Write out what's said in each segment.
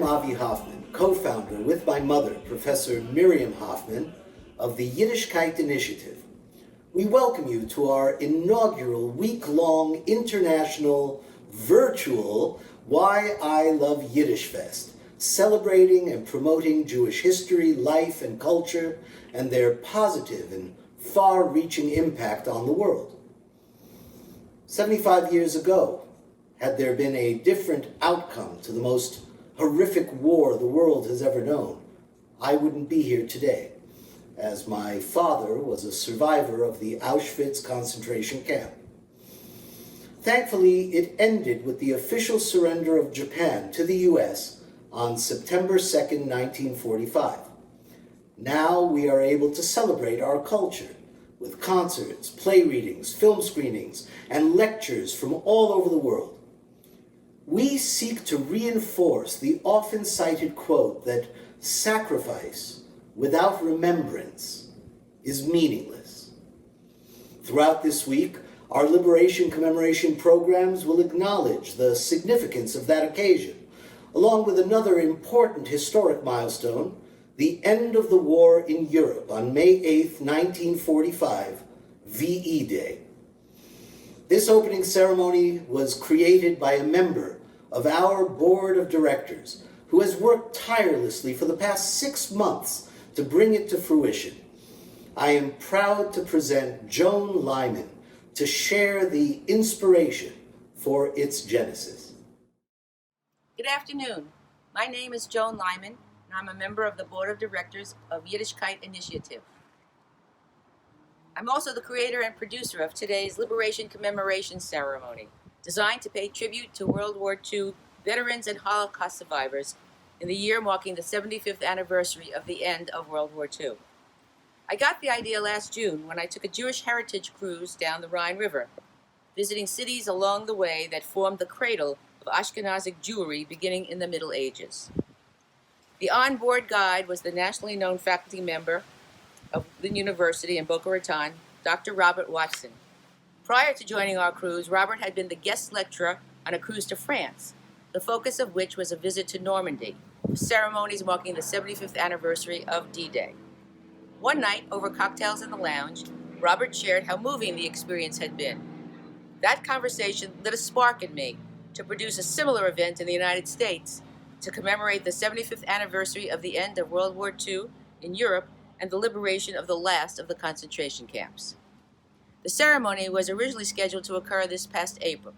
I'm Avi Hoffman, co-founder with my mother, Professor Miriam Hoffman, of the Yiddishkayt Initiative. We welcome you to our inaugural week-long international virtual Why I Love YiddishFest, celebrating and promoting Jewish history, life, and culture, and their positive and far-reaching impact on the world. 75 years ago, had there been a different outcome to the most horrific war the world has ever known, I wouldn't be here today, as my father was a survivor of the Auschwitz concentration camp. Thankfully, it ended with the official surrender of Japan to the U.S. on September 2nd, 1945. Now we are able to celebrate our culture with concerts, play readings, film screenings, and lectures from all over the world. We seek to reinforce the often cited quote that sacrifice without remembrance is meaningless. Throughout this week, our Liberation Commemoration programs will acknowledge the significance of that occasion, along with another important historic milestone, the end of the war in Europe on May 8, 1945, VE Day. This opening ceremony was created by a member of our board of directors who has worked tirelessly for the past 6 months to bring it to fruition. I am proud to present Joan Lyman to share the inspiration for its genesis. Good afternoon. My name is Joan Lyman, and I'm a member of the board of directors of Yiddishkayt Initiative. I'm also the creator and producer of today's Liberation Commemoration ceremony, designed to pay tribute to World War II veterans and Holocaust survivors in the year marking the 75th anniversary of the end of World War II. I got the idea last June when I took a Jewish heritage cruise down the Rhine River, visiting cities along the way that formed the cradle of Ashkenazic Jewry beginning in the Middle Ages. The onboard guide was the nationally known faculty member of the university in Boca Raton, Dr. Robert Watson. Prior to joining our cruise, Robert had been the guest lecturer on a cruise to France, the focus of which was a visit to Normandy, with ceremonies marking the 75th anniversary of D-Day. One night, over cocktails in the lounge, Robert shared how moving the experience had been. That conversation lit a spark in me to produce a similar event in the United States to commemorate the 75th anniversary of the end of World War II in Europe and the liberation of the last of the concentration camps. The ceremony was originally scheduled to occur this past April,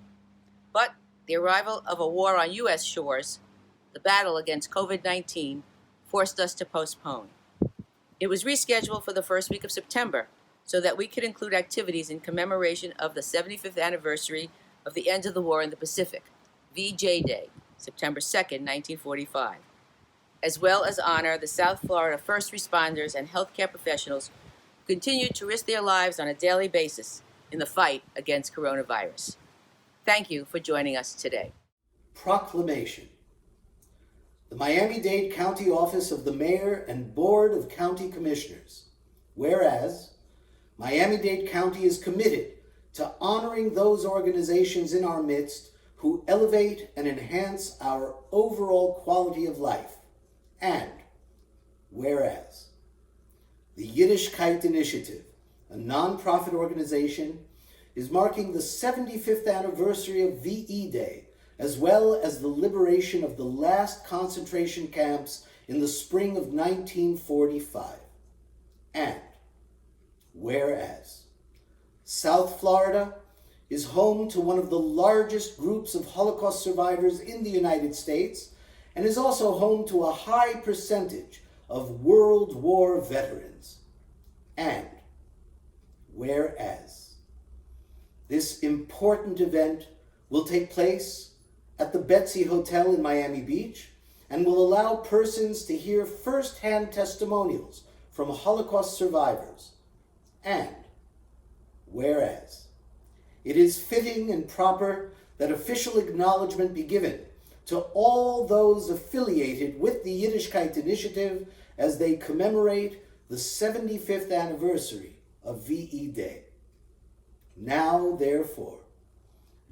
but the arrival of a war on U.S. shores, the battle against COVID-19, forced us to postpone. It was rescheduled for the first week of September so that we could include activities in commemoration of the 75th anniversary of the end of the war in the Pacific, VJ Day, September 2nd, 1945, as well as honor the South Florida first responders and healthcare professionals who continue to risk their lives on a daily basis in the fight against coronavirus. Thank you for joining us today. Proclamation. The Miami-Dade County Office of the Mayor and Board of County Commissioners. Whereas, Miami-Dade County is committed to honoring those organizations in our midst who elevate and enhance our overall quality of life. And, whereas, the Yiddishkayt Initiative, a nonprofit organization, is marking the 75th anniversary of VE Day, as well as the liberation of the last concentration camps in the spring of 1945. And, whereas, South Florida is home to one of the largest groups of Holocaust survivors in the United States and is also home to a high percentage of World War veterans. And, whereas, this important event will take place at the Betsy Hotel in Miami Beach and will allow persons to hear first-hand testimonials from Holocaust survivors. And, whereas, it is fitting and proper that official acknowledgement be given to all those affiliated with the Yiddishkayt Initiative as they commemorate the 75th anniversary of VE Day. Now, therefore,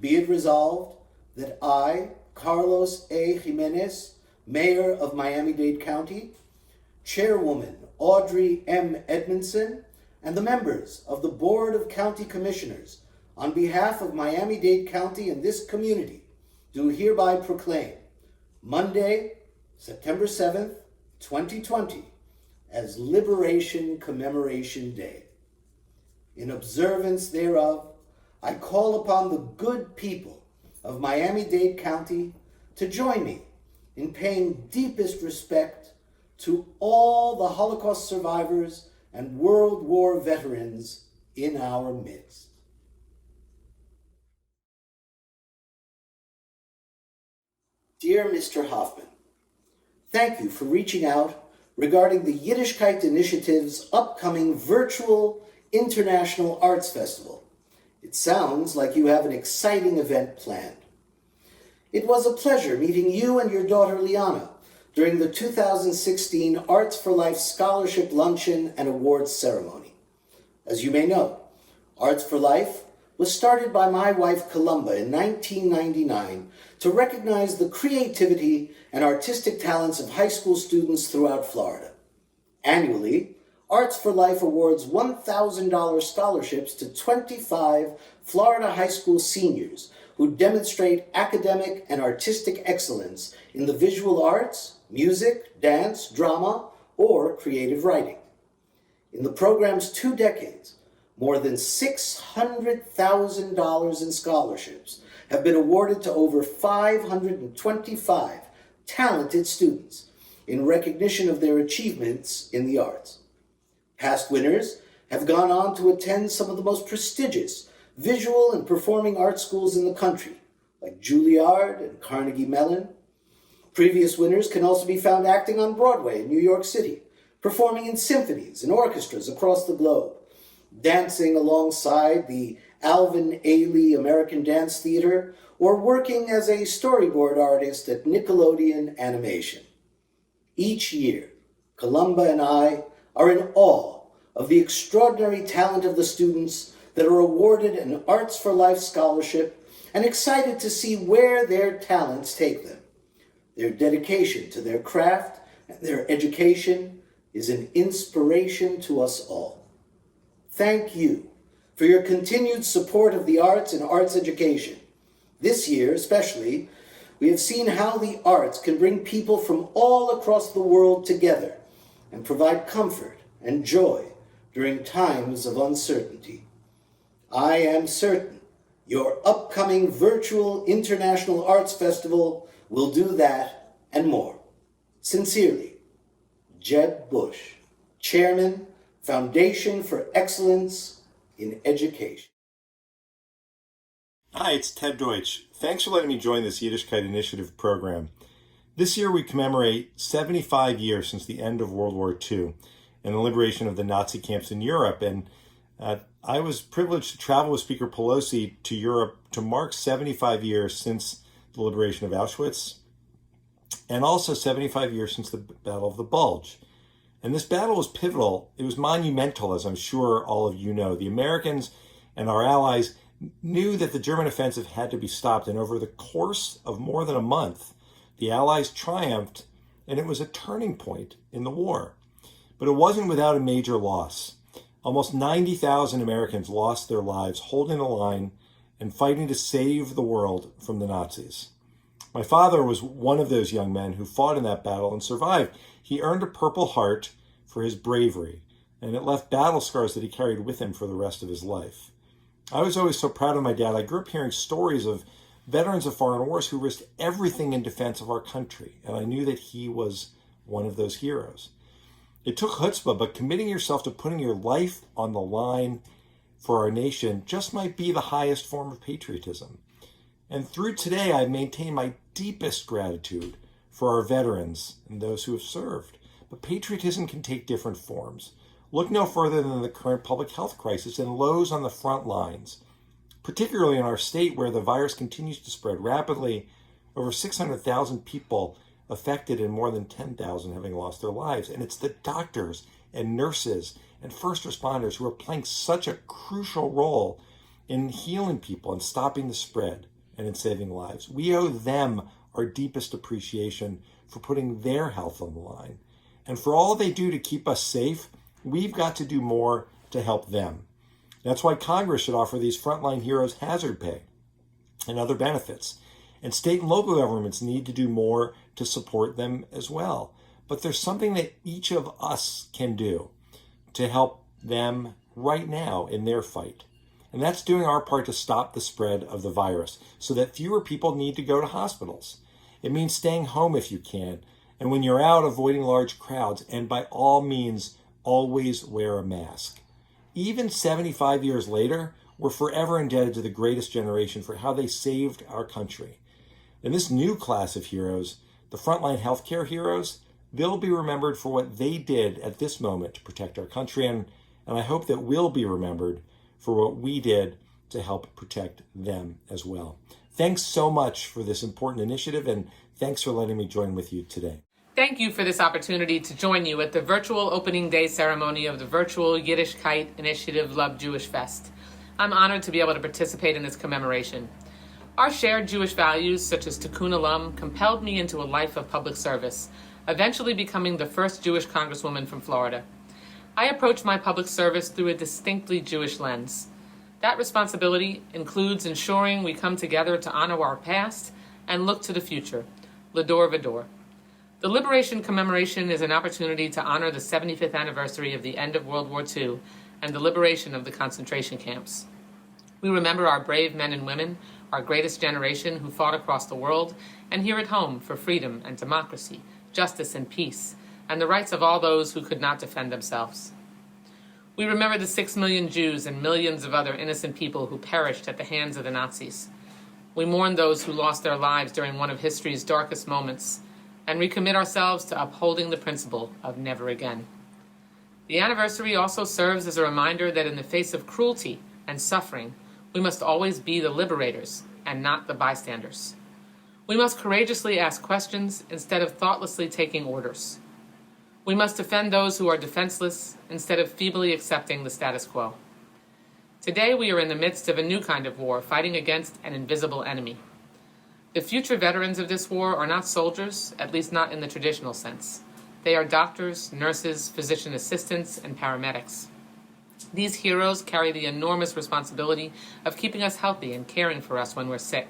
be it resolved that I, Carlos A. Gimenez, Mayor of Miami-Dade County, Chairwoman Audrey M. Edmondson, and the members of the Board of County Commissioners, on behalf of Miami-Dade County and this community, do hereby proclaim Monday, September 7th, 2020, as Liberation Commemoration Day. In observance thereof, I call upon the good people of Miami-Dade County to join me in paying deepest respect to all the Holocaust survivors and World War veterans in our midst. Dear Mr. Hoffman, thank you for reaching out regarding the Yiddishkayt Initiative's upcoming virtual International Arts Festival. It sounds like you have an exciting event planned. It was a pleasure meeting you and your daughter Liana during the 2016 Arts for Life Scholarship Luncheon and Awards Ceremony. As you may know, Arts for Life was started by my wife Columba in 1999 to recognize the creativity and artistic talents of high school students throughout Florida. Annually, Arts for Life awards $1,000 scholarships to 25 Florida high school seniors who demonstrate academic and artistic excellence in the visual arts, music, dance, drama, or creative writing. In the program's 2 decades, more than $600,000 in scholarships have been awarded to over 525 talented students in recognition of their achievements in the arts. Past winners have gone on to attend some of the most prestigious visual and performing arts schools in the country, like Juilliard and Carnegie Mellon. Previous winners can also be found acting on Broadway in New York City, performing in symphonies and orchestras across the globe, dancing alongside the Alvin Ailey American Dance Theater, or working as a storyboard artist at Nickelodeon Animation. Each year, Columba and I are in awe of the extraordinary talent of the students that are awarded an Arts for Life scholarship and excited to see where their talents take them. Their dedication to their craft and their education is an inspiration to us all. Thank you for your continued support of the arts and arts education. This year, especially, we have seen how the arts can bring people from all across the world together and provide comfort and joy during times of uncertainty. I am certain your upcoming virtual International Arts Festival will do that and more. Sincerely, Jeb Bush, Chairman, Foundation for Excellence in Education. Hi, it's Ted Deutch. Thanks for letting me join this Yiddishkayt Initiative program. This year we commemorate 75 years since the end of World War II and the liberation of the Nazi camps in Europe. And I was privileged to travel with Speaker Pelosi to Europe to mark 75 years since the liberation of Auschwitz, and also 75 years since the Battle of the Bulge. And this battle was pivotal. It was monumental, as I'm sure all of you know. The Americans and our allies knew that the German offensive had to be stopped, and over the course of more than a month, the Allies triumphed, and it was a turning point in the war. But it wasn't without a major loss. Almost 90,000 Americans lost their lives holding the line and fighting to save the world from the Nazis. My father was one of those young men who fought in that battle and survived. He earned a Purple Heart for his bravery, and it left battle scars that he carried with him for the rest of his life. I was always so proud of my dad. I grew up hearing stories of veterans of foreign wars who risked everything in defense of our country, and I knew that he was one of those heroes. It took chutzpah, but committing yourself to putting your life on the line for our nation just might be the highest form of patriotism. And through today, I maintain my deepest gratitude for our veterans and those who have served. But patriotism can take different forms. Look no further than the current public health crisis and those on the front lines, particularly in our state where the virus continues to spread rapidly. Over 600,000 people affected and more than 10,000 having lost their lives. And it's the doctors and nurses and first responders who are playing such a crucial role in healing people and stopping the spread and in saving lives. We owe them our deepest appreciation for putting their health on the line. And for all they do to keep us safe, we've got to do more to help them. That's why Congress should offer these frontline heroes hazard pay and other benefits. And state and local governments need to do more to support them as well. But there's something that each of us can do to help them right now in their fight. And that's doing our part to stop the spread of the virus so that fewer people need to go to hospitals. It means staying home if you can. And when you're out, avoiding large crowds. And by all means, always wear a mask. Even 75 years later, we're forever indebted to the greatest generation for how they saved our country. And this new class of heroes, the frontline healthcare heroes, they'll be remembered for what they did at this moment to protect our country. And I hope that we'll be remembered for what we did to help protect them as well. Thanks so much for this important initiative, and thanks for letting me join with you today. Thank you for this opportunity to join you at the virtual opening day ceremony of the virtual Yiddishkayt Initiative YiddishFest. I'm honored to be able to participate in this commemoration. Our shared Jewish values, such as Tikkun Olam, compelled me into a life of public service, eventually becoming the first Jewish congresswoman from Florida. I approach my public service through a distinctly Jewish lens. That responsibility includes ensuring we come together to honor our past and look to the future, L'Dor V'Dor. The Liberation Commemoration is an opportunity to honor the 75th anniversary of the end of World War II and the liberation of the concentration camps. We remember our brave men and women, our greatest generation who fought across the world and here at home for freedom and democracy, justice and peace, and the rights of all those who could not defend themselves. We remember the 6 million Jews and millions of other innocent people who perished at the hands of the Nazis. We mourn those who lost their lives during one of history's darkest moments, and recommit ourselves to upholding the principle of never again. The anniversary also serves as a reminder that in the face of cruelty and suffering, we must always be the liberators and not the bystanders. We must courageously ask questions instead of thoughtlessly taking orders. We must defend those who are defenseless instead of feebly accepting the status quo. Today we are in the midst of a new kind of war, fighting against an invisible enemy. The future veterans of this war are not soldiers, at least not in the traditional sense. They are doctors, nurses, physician assistants, and paramedics. These heroes carry the enormous responsibility of keeping us healthy and caring for us when we're sick.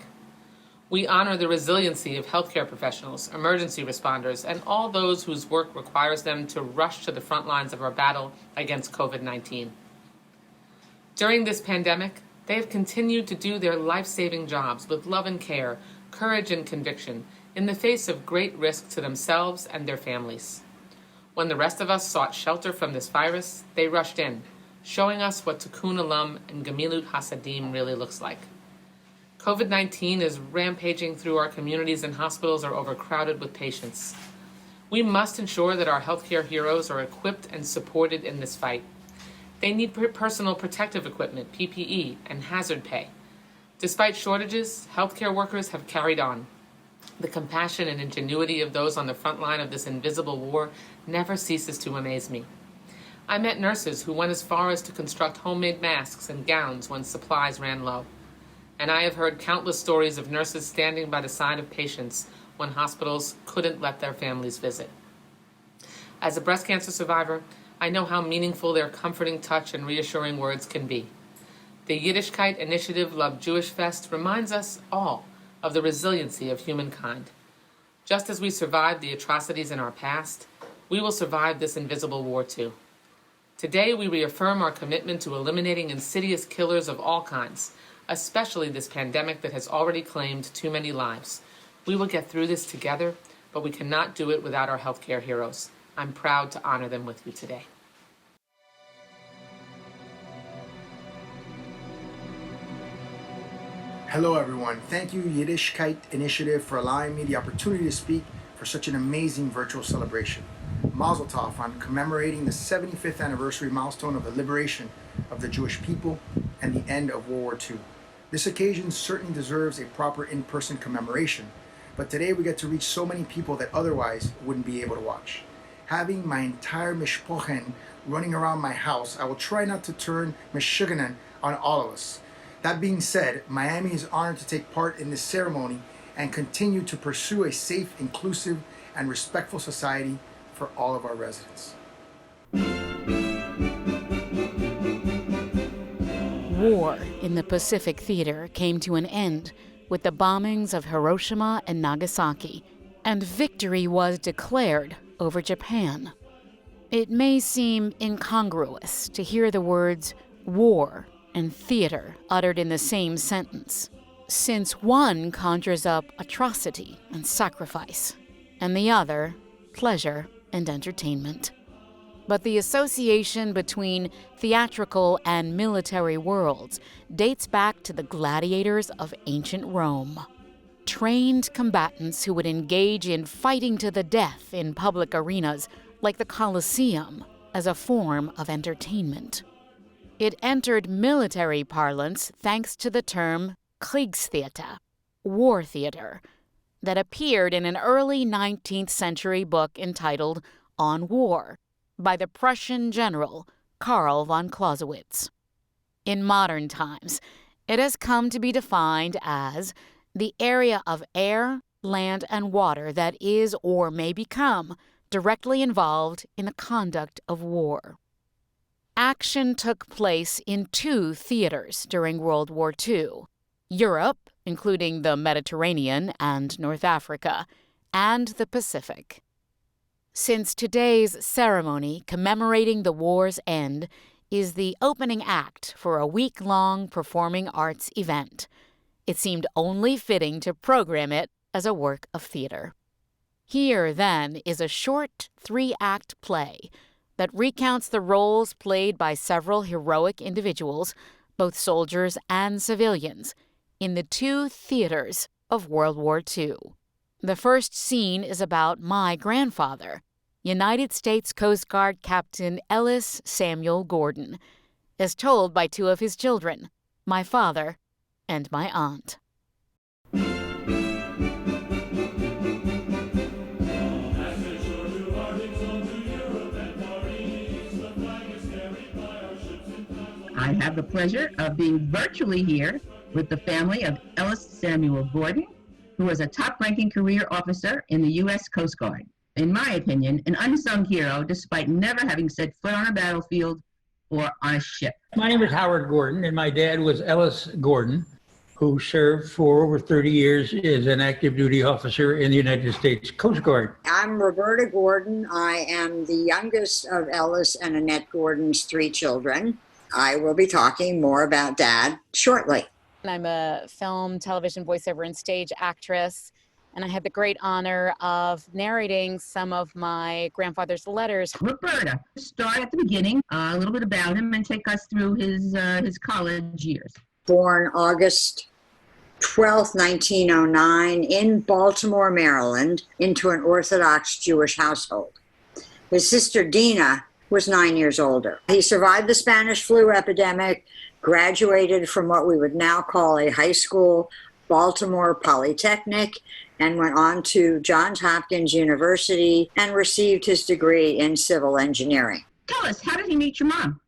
We honor the resiliency of healthcare professionals, emergency responders, and all those whose work requires them to rush to the front lines of our battle against COVID-19. During this pandemic, they have continued to do their life-saving jobs with love and care, courage and conviction, in the face of great risk to themselves and their families. When the rest of us sought shelter from this virus, they rushed in, showing us what Tikkun Olam and Gemilut Hasadim really looks like. COVID-19 is rampaging through our communities, and hospitals are overcrowded with patients. We must ensure that our healthcare heroes are equipped and supported in this fight. They need personal protective equipment, PPE, and hazard pay. Despite shortages, healthcare workers have carried on. The compassion and ingenuity of those on the front line of this invisible war never ceases to amaze me. I met nurses who went as far as to construct homemade masks and gowns when supplies ran low. And I have heard countless stories of nurses standing by the side of patients when hospitals couldn't let their families visit. As a breast cancer survivor, I know how meaningful their comforting touch and reassuring words can be. The Yiddishkayt Initiative YiddishFest reminds us all of the resiliency of humankind. Just as we survived the atrocities in our past, we will survive this invisible war too. Today we reaffirm our commitment to eliminating insidious killers of all kinds, especially this pandemic that has already claimed too many lives. We will get through this together, but we cannot do it without our healthcare heroes. I'm proud to honor them with you today. Hello everyone, thank you Yiddishkayt Initiative for allowing me the opportunity to speak for such an amazing virtual celebration. Mazel Tov on commemorating the 75th anniversary milestone of the liberation of the Jewish people and the end of World War II. This occasion certainly deserves a proper in-person commemoration, but today we get to reach so many people that otherwise wouldn't be able to watch. Having my entire mishpochen running around my house, I will try not to turn meshuganan on all of us. That being said, Miami is honored to take part in this ceremony and continue to pursue a safe, inclusive, and respectful society for all of our residents. War in the Pacific Theater came to an end with the bombings of Hiroshima and Nagasaki, and victory was declared over Japan. It may seem incongruous to hear the words war and theater uttered in the same sentence, since one conjures up atrocity and sacrifice, and the other, pleasure and entertainment. But the association between theatrical and military worlds dates back to the gladiators of ancient Rome, trained combatants who would engage in fighting to the death in public arenas like the Colosseum as a form of entertainment. It entered military parlance thanks to the term Kriegstheater, war theater, that appeared in an early 19th century book entitled On War by the Prussian general Karl von Clausewitz. In modern times, it has come to be defined as the area of air, land, and water that is or may become directly involved in the conduct of war. Action took place in two theaters during World War II: Europe, including the Mediterranean and North Africa, and the Pacific. Since today's ceremony commemorating the war's end is the opening act for a week-long performing arts event, it seemed only fitting to program it as a work of theater. Here, then, is a short 3-act play that recounts the roles played by several heroic individuals, both soldiers and civilians, in the two theaters of World War II. The first scene is about my grandfather, United States Coast Guard Captain Ellis Samuel Gordon, as told by two of his children, my father and my aunt. I have the pleasure of being virtually here with the family of Ellis Samuel Gordon, who was a top-ranking career officer in the U.S. Coast Guard. In my opinion, an unsung hero despite never having set foot on a battlefield or on a ship. My name is Howard Gordon, and my dad was Ellis Gordon, who served for over 30 years as an active duty officer in the United States Coast Guard. I'm Roberta Gordon. I am the youngest of Ellis and Annette Gordon's 3 children. I will be talking more about Dad shortly. I'm a film, television voiceover, and stage actress, and I had the great honor of narrating some of my grandfather's letters. Roberta, start at the beginning, a little bit about him, and take us through his college years. Born August 12, 1909, in Baltimore, Maryland, into an Orthodox Jewish household. His sister Dina was 9 years older. He survived the Spanish flu epidemic, graduated from what we would now call a high school, Baltimore Polytechnic, and went on to Johns Hopkins University and received his degree in civil engineering. Tell us, how did he meet your mom?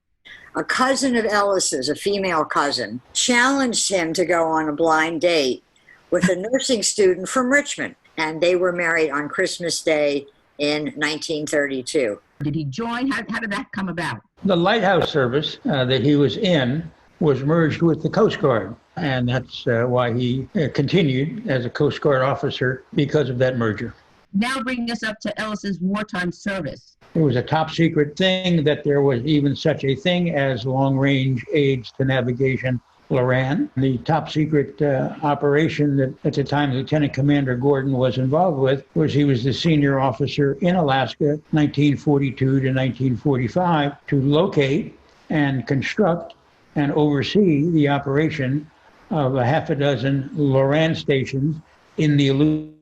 A cousin of Ellis's, a female cousin, challenged him to go on a blind date with a nursing student from Richmond, and they were married on Christmas Day in 1932. Did he join? How did that come about? The lighthouse service that he was in was merged with the Coast Guard, and that's why he continued as a Coast Guard officer because of that merger. Now bring us up to Ellis's wartime service. It was a top secret thing that there was even such a thing as long-range aids to navigation LORAN. The top secret operation that at the time Lieutenant Commander Gordon was involved with was he was the senior officer in Alaska, 1942 to 1945, to locate and construct and oversee the operation of a half a dozen LORAN stations in the Aleutian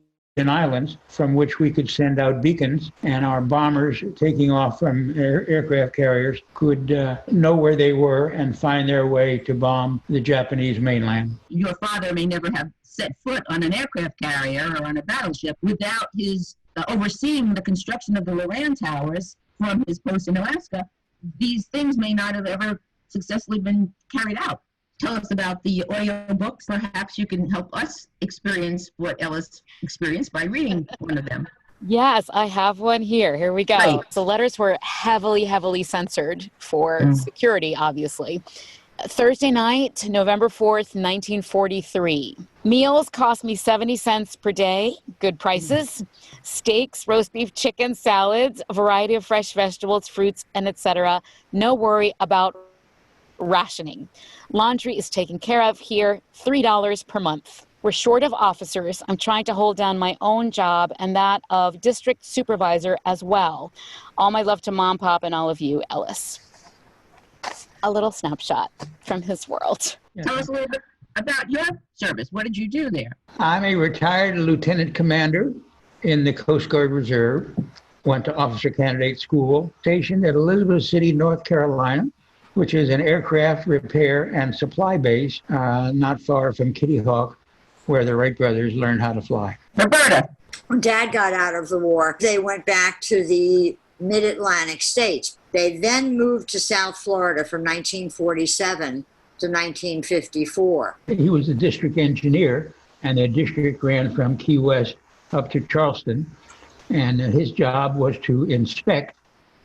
Islands, from which we could send out beacons, and our bombers taking off from aircraft carriers could know where they were and find their way to bomb the Japanese mainland. Your father may never have set foot on an aircraft carrier or on a battleship without his overseeing the construction of the LORAN towers from his post in Alaska. These things may not have ever successfully been carried out. Tell us about the audio books. Perhaps you can help us experience what Ellis experienced by reading one of them. Yes, I have one here. Here we go. Great. The letters were heavily censored for security, obviously. Thursday night, November 4th, 1943. Meals cost me 70 cents per day. Good prices. Steaks, roast beef, chicken, salads, a variety of fresh vegetables, fruits, and etc. No worry about rationing. Laundry is taken care of here. $3 per month. We're short of officers. I'm trying to hold down my own job and that of district supervisor as well. All my love to Mom, Pop, and all of you, Ellis. A little snapshot from his world. Tell us a little bit about your service. What did you do there? I'm a retired lieutenant commander in the Coast Guard Reserve. Went to officer candidate school, stationed at Elizabeth City, North Carolina, which is an aircraft repair and supply base not far from Kitty Hawk, where the Wright brothers learned how to fly. Roberta. When Dad got out of the war, they went back to the mid-Atlantic states. They then moved to South Florida from 1947 to 1954. He was a district engineer, and the district ran from Key West up to Charleston, and his job was to inspect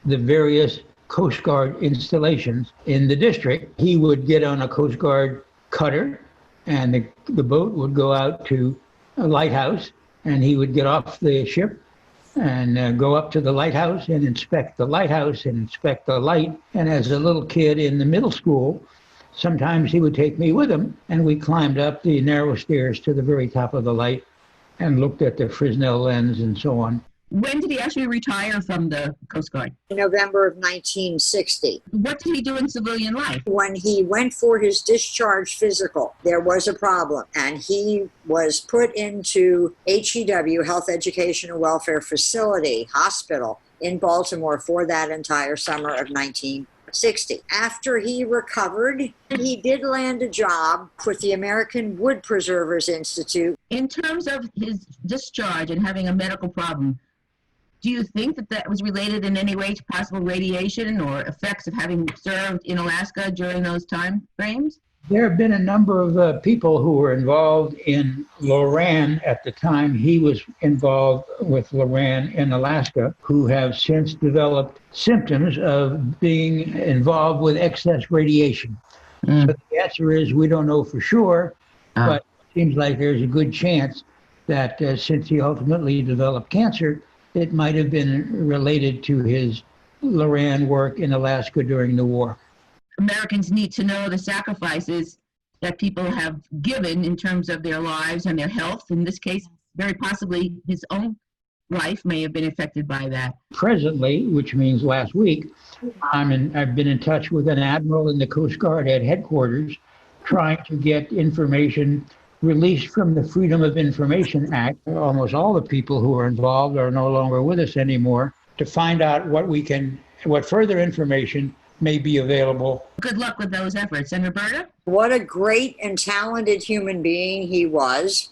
the various Coast Guard installations in the district. He would get on a Coast Guard cutter, and the boat would go out to a lighthouse, and he would get off the ship and go up to the lighthouse and inspect the lighthouse and inspect the light. And as a little kid in the middle school, sometimes he would take me with him, and we climbed up the narrow stairs to the very top of the light and looked at the Fresnel lens and so on. When did he actually retire from the Coast Guard? November of 1960. What did he do in civilian life? When he went for his discharge physical, there was a problem, and he was put into HEW, Health Education and Welfare Facility, hospital in Baltimore for that entire summer of 1960. After he recovered, he did land a job with the American Wood Preservers Institute. In terms of his discharge and having a medical problem, do you think that that was related in any way to possible radiation or effects of having served in Alaska during those time frames? There have been a number of people who were involved in Loran at the time he was involved with Loran in Alaska, who have since developed symptoms of being involved with excess radiation. So the answer is we don't know for sure, but it seems like there's a good chance that since he ultimately developed cancer, it might have been related to his Loran work in Alaska during the war. Americans need to know the sacrifices that people have given in terms of their lives and their health. In this case, very possibly his own life may have been affected by that. Presently, which means last week, I've been in touch with an admiral in the Coast Guard at headquarters trying to get information released from the Freedom of Information Act. Almost all the people who are involved are no longer with us anymore, to find out what further information may be available. Good luck with those efforts. And Roberta? What a great and talented human being he was,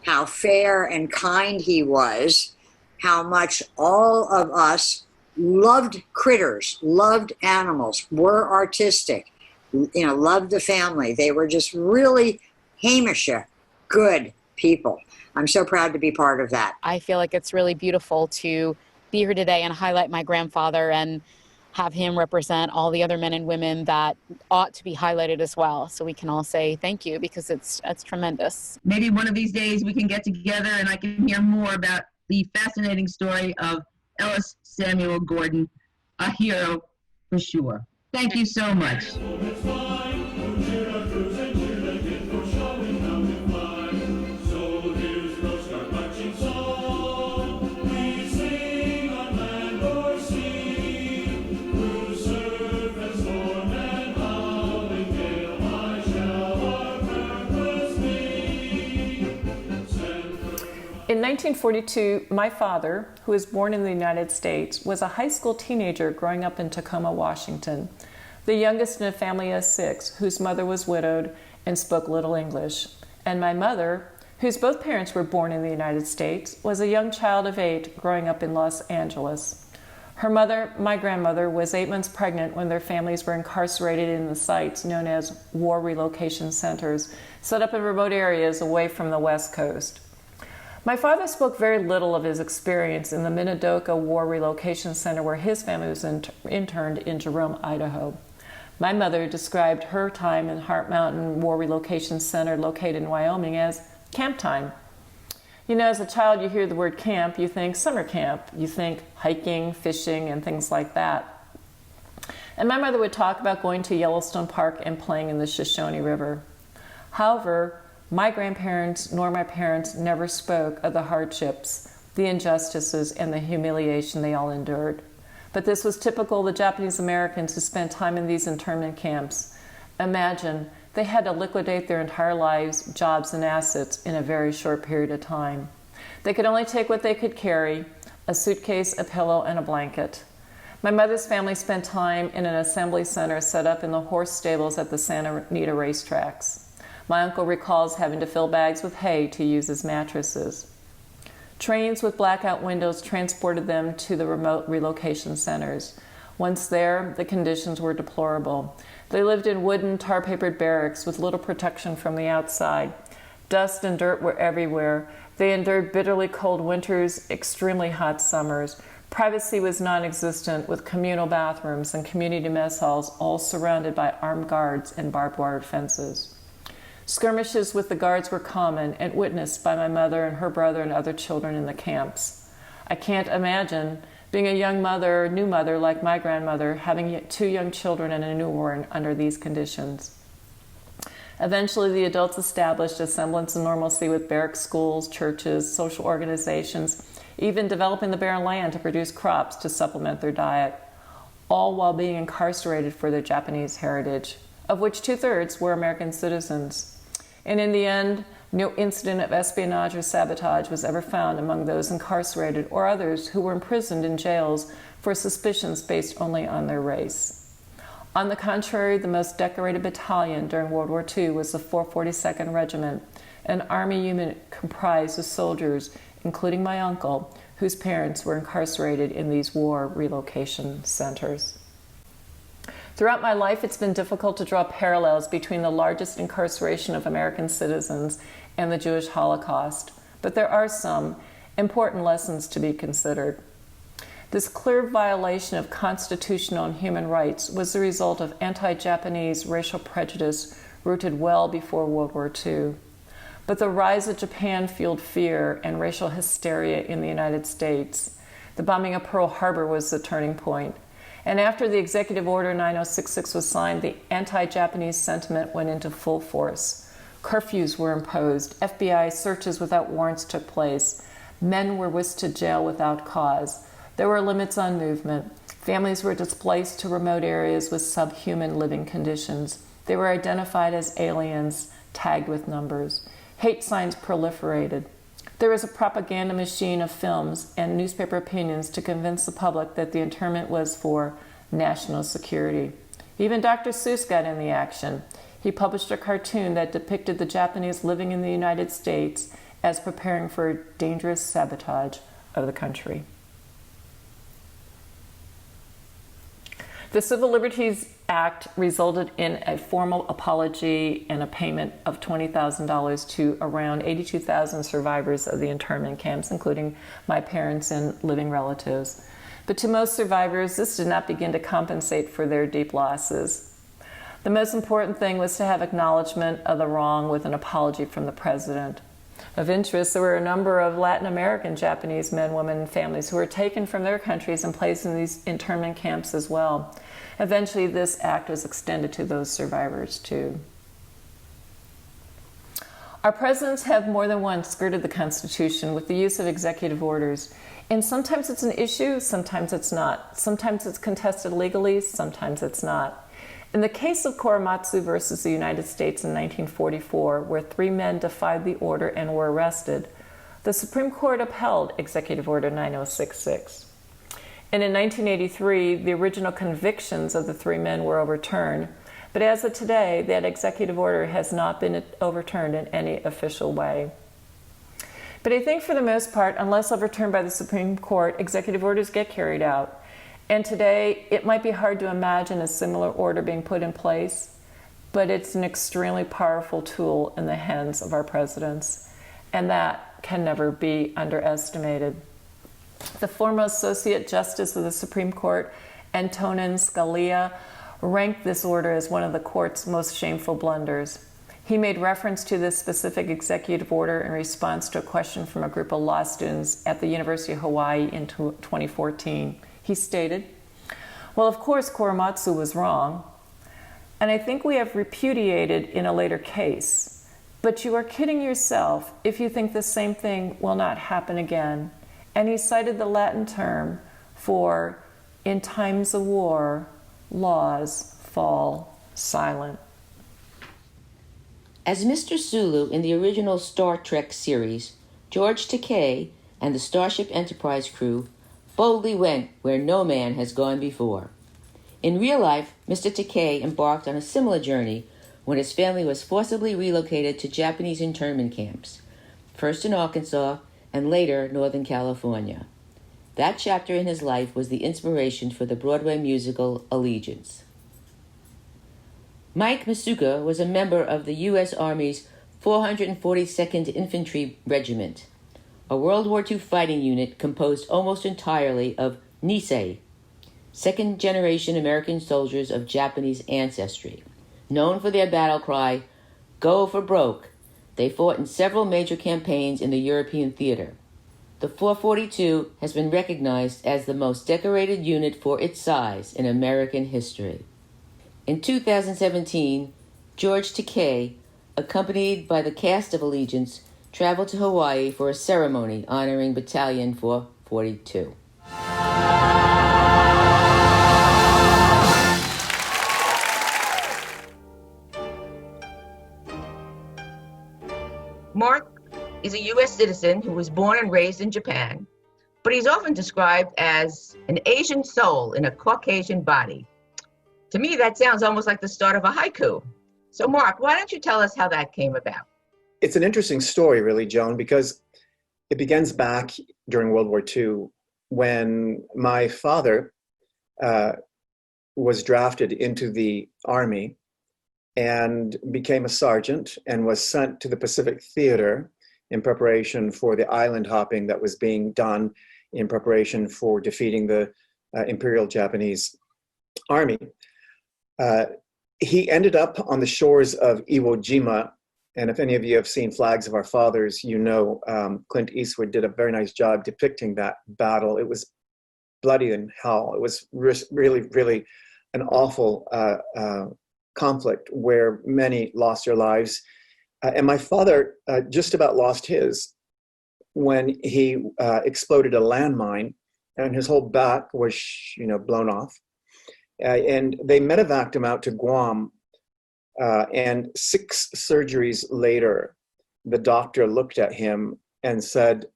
how fair and kind he was, how much all of us loved critters, loved animals, were artistic, loved the family. They were just really Hamisha, good people. I'm so proud to be part of that. I feel like it's really beautiful to be here today and highlight my grandfather and have him represent all the other men and women that ought to be highlighted as well. So we can all say thank you, because it's tremendous. Maybe one of these days we can get together and I can hear more about the fascinating story of Ellis Samuel Gordon, a hero for sure. Thank you so much. In 1942, my father, who was born in the United States, was a high school teenager growing up in Tacoma, Washington, the youngest in a family of 6, whose mother was widowed and spoke little English. And my mother, whose both parents were born in the United States, was a young child of 8 growing up in Los Angeles. Her mother, my grandmother, was 8 months pregnant when their families were incarcerated in the sites known as war relocation centers, set up in remote areas away from the West Coast. My father spoke very little of his experience in the Minidoka War Relocation Center where his family was interned in Jerome, Idaho. My mother described her time in Heart Mountain War Relocation Center located in Wyoming as camp time. You know, as a child, you hear the word camp, you think summer camp, you think hiking, fishing, and things like that. And my mother would talk about going to Yellowstone Park and playing in the Shoshone River. However, my grandparents nor my parents never spoke of the hardships, the injustices, and the humiliation they all endured. But this was typical of the Japanese Americans who spent time in these internment camps. Imagine, they had to liquidate their entire lives, jobs, and assets in a very short period of time. They could only take what they could carry, a suitcase, a pillow, and a blanket. My mother's family spent time in an assembly center set up in the horse stables at the Santa Anita racetracks. My uncle recalls having to fill bags with hay to use as mattresses. Trains with blackout windows transported them to the remote relocation centers. Once there, the conditions were deplorable. They lived in wooden, tar-papered barracks with little protection from the outside. Dust and dirt were everywhere. They endured bitterly cold winters, extremely hot summers. Privacy was non-existent, with communal bathrooms and community mess halls all surrounded by armed guards and barbed wire fences. Skirmishes with the guards were common and witnessed by my mother and her brother and other children in the camps. I can't imagine being a young mother, new mother like my grandmother, having 2 young children and a newborn under these conditions. Eventually, the adults established a semblance of normalcy with barrack schools, churches, social organizations, even developing the barren land to produce crops to supplement their diet, all while being incarcerated for their Japanese heritage, of which 2/3 were American citizens. And in the end, no incident of espionage or sabotage was ever found among those incarcerated or others who were imprisoned in jails for suspicions based only on their race. On the contrary, the most decorated battalion during World War II was the 442nd Regiment, an Army unit comprised of soldiers, including my uncle, whose parents were incarcerated in these war relocation centers. Throughout my life, it's been difficult to draw parallels between the largest incarceration of American citizens and the Jewish Holocaust, but there are some important lessons to be considered. This clear violation of constitutional and human rights was the result of anti-Japanese racial prejudice rooted well before World War II. But the rise of Japan fueled fear and racial hysteria in the United States. The bombing of Pearl Harbor was the turning point. And after the Executive Order 9066 was signed, the anti-Japanese sentiment went into full force. Curfews were imposed. FBI searches without warrants took place. Men were whisked to jail without cause. There were limits on movement. Families were displaced to remote areas with subhuman living conditions. They were identified as aliens, tagged with numbers. Hate signs proliferated. There was a propaganda machine of films and newspaper opinions to convince the public that the internment was for national security. Even Dr. Seuss got in the action. He published a cartoon that depicted the Japanese living in the United States as preparing for dangerous sabotage of the country. The Civil Liberties Act resulted in a formal apology and a payment of $20,000 to around 82,000 survivors of the internment camps, including my parents and living relatives. But to most survivors, this did not begin to compensate for their deep losses. The most important thing was to have acknowledgement of the wrong with an apology from the president. Of interest, there were a number of Latin American Japanese men, women, and families who were taken from their countries and placed in these internment camps as well. Eventually, this act was extended to those survivors too. Our presidents have more than once skirted the Constitution with the use of executive orders. And sometimes it's an issue, sometimes it's not. Sometimes it's contested legally, sometimes it's not. In the case of Korematsu versus the United States in 1944, where 3 men defied the order and were arrested, the Supreme Court upheld Executive Order 9066. And in 1983, the original convictions of the 3 men were overturned, but as of today, that executive order has not been overturned in any official way. But I think for the most part, unless overturned by the Supreme Court, executive orders get carried out. And today, it might be hard to imagine a similar order being put in place, but it's an extremely powerful tool in the hands of our presidents. And that can never be underestimated. The former Associate Justice of the Supreme Court, Antonin Scalia, ranked this order as one of the court's most shameful blunders. He made reference to this specific executive order in response to a question from a group of law students at the University of Hawaii in 2014. He stated, "Well, of course, Korematsu was wrong, and I think we have repudiated in a later case. But you are kidding yourself if you think the same thing will not happen again." And he cited the Latin term for, "In times of war, laws fall silent." As Mr. Sulu in the original Star Trek series, George Takei and the Starship Enterprise crew boldly went where no man has gone before. In real life, Mr. Takei embarked on a similar journey when his family was forcibly relocated to Japanese internment camps, first in Arkansas and later Northern California. That chapter in his life was the inspiration for the Broadway musical Allegiance. Mike Masuka was a member of the U.S. Army's 442nd Infantry Regiment, a World War II fighting unit composed almost entirely of Nisei, second-generation American soldiers of Japanese ancestry. Known for their battle cry, "Go for broke," they fought in several major campaigns in the European theater. The 442 has been recognized as the most decorated unit for its size in American history. In 2017, George Takei, accompanied by the cast of Allegiance, traveled to Hawaii for a ceremony honoring Battalion 442. Mark is a U.S. citizen who was born and raised in Japan, but he's often described as an Asian soul in a Caucasian body. To me, that sounds almost like the start of a haiku. So Mark, why don't you tell us how that came about? It's an interesting story, really, Joan, because it begins back during World War II when my father was drafted into the Army and became a sergeant and was sent to the Pacific Theater in preparation for the island hopping that was being done in preparation for defeating the Imperial Japanese Army. He ended up on the shores of Iwo Jima, and if any of you have seen Flags of Our Fathers, you know Clint Eastwood did a very nice job depicting that battle. It was bloody in hell. It was really, really an awful conflict where many lost their lives. And my father just about lost his when he exploded a landmine and his whole back was, blown off. And they medevaced him out to Guam. And 6 surgeries later, the doctor looked at him and said,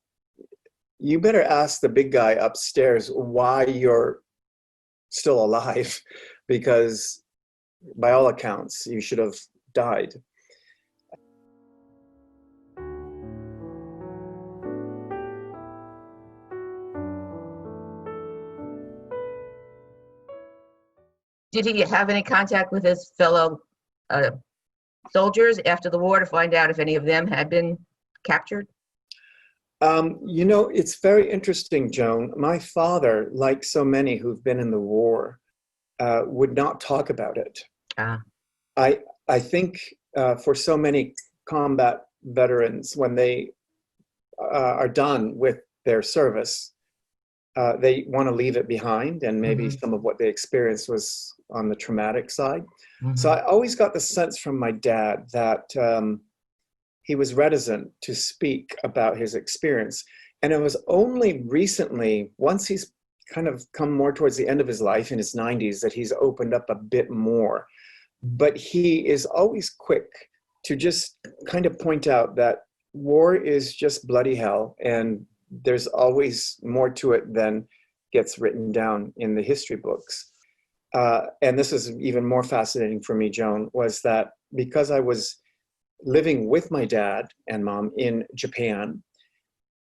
"You better ask the big guy upstairs why you're still alive, because by all accounts, you should have died." Did he have any contact with his fellow soldiers after the war to find out if any of them had been captured? It's very interesting, Joan. My father, like so many who've been in the war, would not talk about it. I think for so many combat veterans, when they are done with their service, they want to leave it behind, and maybe some of what they experienced was on the traumatic side. So I always got the sense from my dad that he was reticent to speak about his experience. And it was only recently, once he's kind of come more towards the end of his life in his 90s, that he's opened up a bit more. But he is always quick to just kind of point out that war is just bloody hell, and there's always more to it than gets written down in the history books. And this is even more fascinating for me, Joan, was that because I was living with my dad and mom in Japan,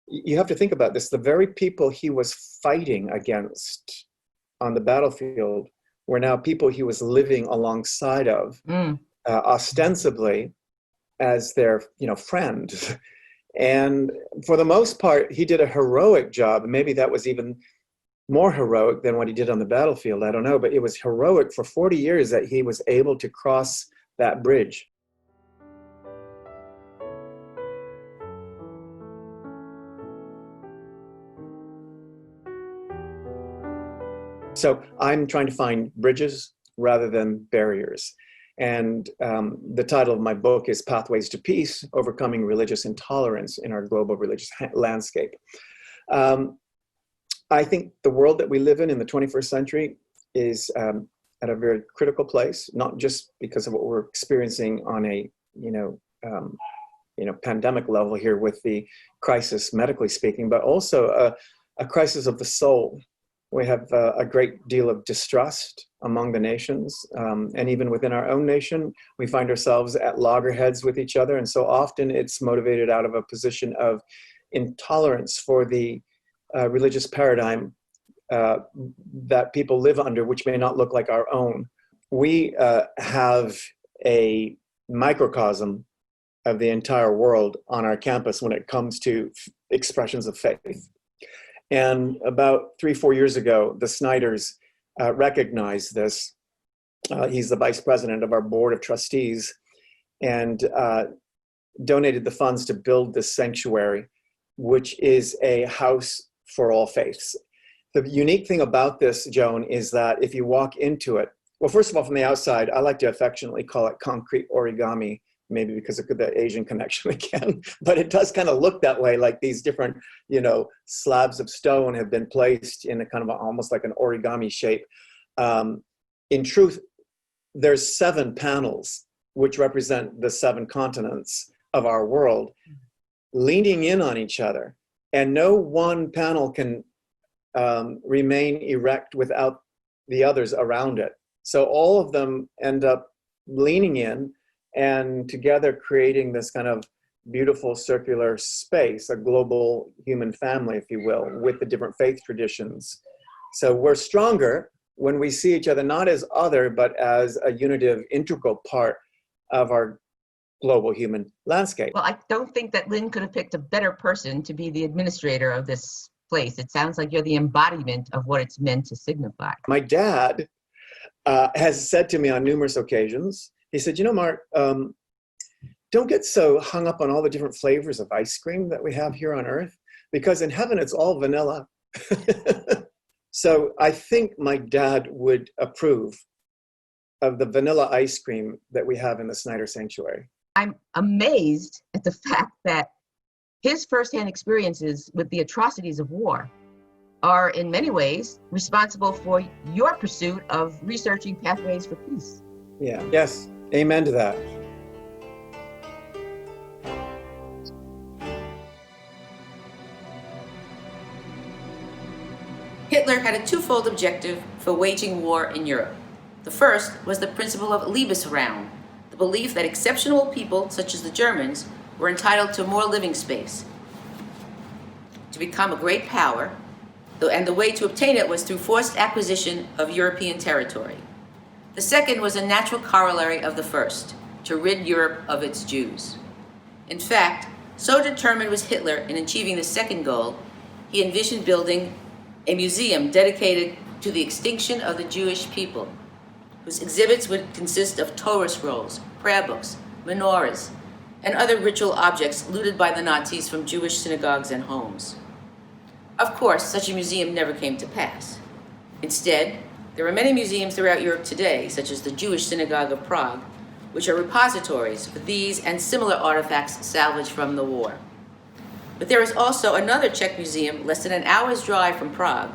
you have to think about this. The very people he was fighting against on the battlefield were now people he was living alongside of, ostensibly as their friend. And for the most part, he did a heroic job. Maybe that was even more heroic than what he did on the battlefield. I don't know, but it was heroic for 40 years that he was able to cross that bridge. So I'm trying to find bridges rather than barriers. And the title of my book is Pathways to Peace, Overcoming Religious Intolerance in Our Global Religious Landscape. I think the world that we live in the 21st century is at a very critical place, not just because of what we're experiencing on a, pandemic level here with the crisis, medically speaking, but also a crisis of the soul. We have a great deal of distrust among the nations, and even within our own nation, we find ourselves at loggerheads with each other. And so often it's motivated out of a position of intolerance for the religious paradigm that people live under, which may not look like our own. We have a microcosm of the entire world on our campus when it comes to expressions of faith. And about 3-4 years ago, the Snyders recognized this. He's the vice president of our board of trustees, and donated the funds to build this sanctuary, which is a house for all faiths. The unique thing about this, Joan, is that if you walk into it, well, first of all, from the outside, I like to affectionately call it concrete origami, maybe because of the Asian connection again, but it does kind of look that way, like these different, slabs of stone have been placed in a kind of almost like an origami shape. In truth, there's 7 panels, which represent the 7 continents of our world, leaning in on each other. And no one panel can remain erect without the others around it. So all of them end up leaning in and together creating this kind of beautiful circular space, a global human family, if you will, with the different faith traditions. So we're stronger when we see each other not as other, but as a unitive, integral part of our global human landscape. Well, I don't think that Lynn could have picked a better person to be the administrator of this place. It sounds like you're the embodiment of what it's meant to signify. My dad has said to me on numerous occasions, he said, Mark, don't get so hung up on all the different flavors of ice cream that we have here on Earth, because in heaven it's all vanilla. So I think my dad would approve of the vanilla ice cream that we have in the Snyder Sanctuary. I'm amazed at the fact that his firsthand experiences with the atrocities of war are in many ways responsible for your pursuit of researching pathways for peace. Yeah. Yes. Amen to that. Hitler had a twofold objective for waging war in Europe. The first was the principle of Lebensraum, the belief that exceptional people, such as the Germans, were entitled to more living space, to become a great power, and the way to obtain it was through forced acquisition of European territory. The second was a natural corollary of the first, to rid Europe of its Jews. In fact, so determined was Hitler in achieving the second goal, he envisioned building a museum dedicated to the extinction of the Jewish people, whose exhibits would consist of Torah scrolls, prayer books, menorahs, and other ritual objects looted by the Nazis from Jewish synagogues and homes. Of course, such a museum never came to pass. Instead, there are many museums throughout Europe today, such as the Jewish Synagogue of Prague, which are repositories for these and similar artifacts salvaged from the war. But there is also another Czech museum less than an hour's drive from Prague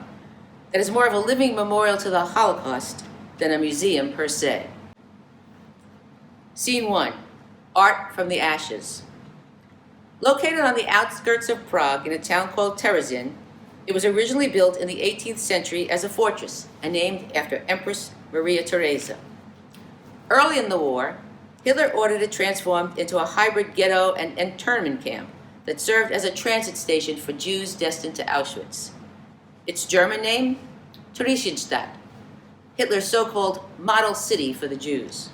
that is more of a living memorial to the Holocaust than a museum per se. Scene 1, Art from the Ashes. Located on the outskirts of Prague in a town called Terezin, it was originally built in the 18th century as a fortress and named after Empress Maria Theresa. Early in the war, Hitler ordered it transformed into a hybrid ghetto and internment camp that served as a transit station for Jews destined to Auschwitz. Its German name, Theresienstadt, Hitler's so-called model city for the Jews.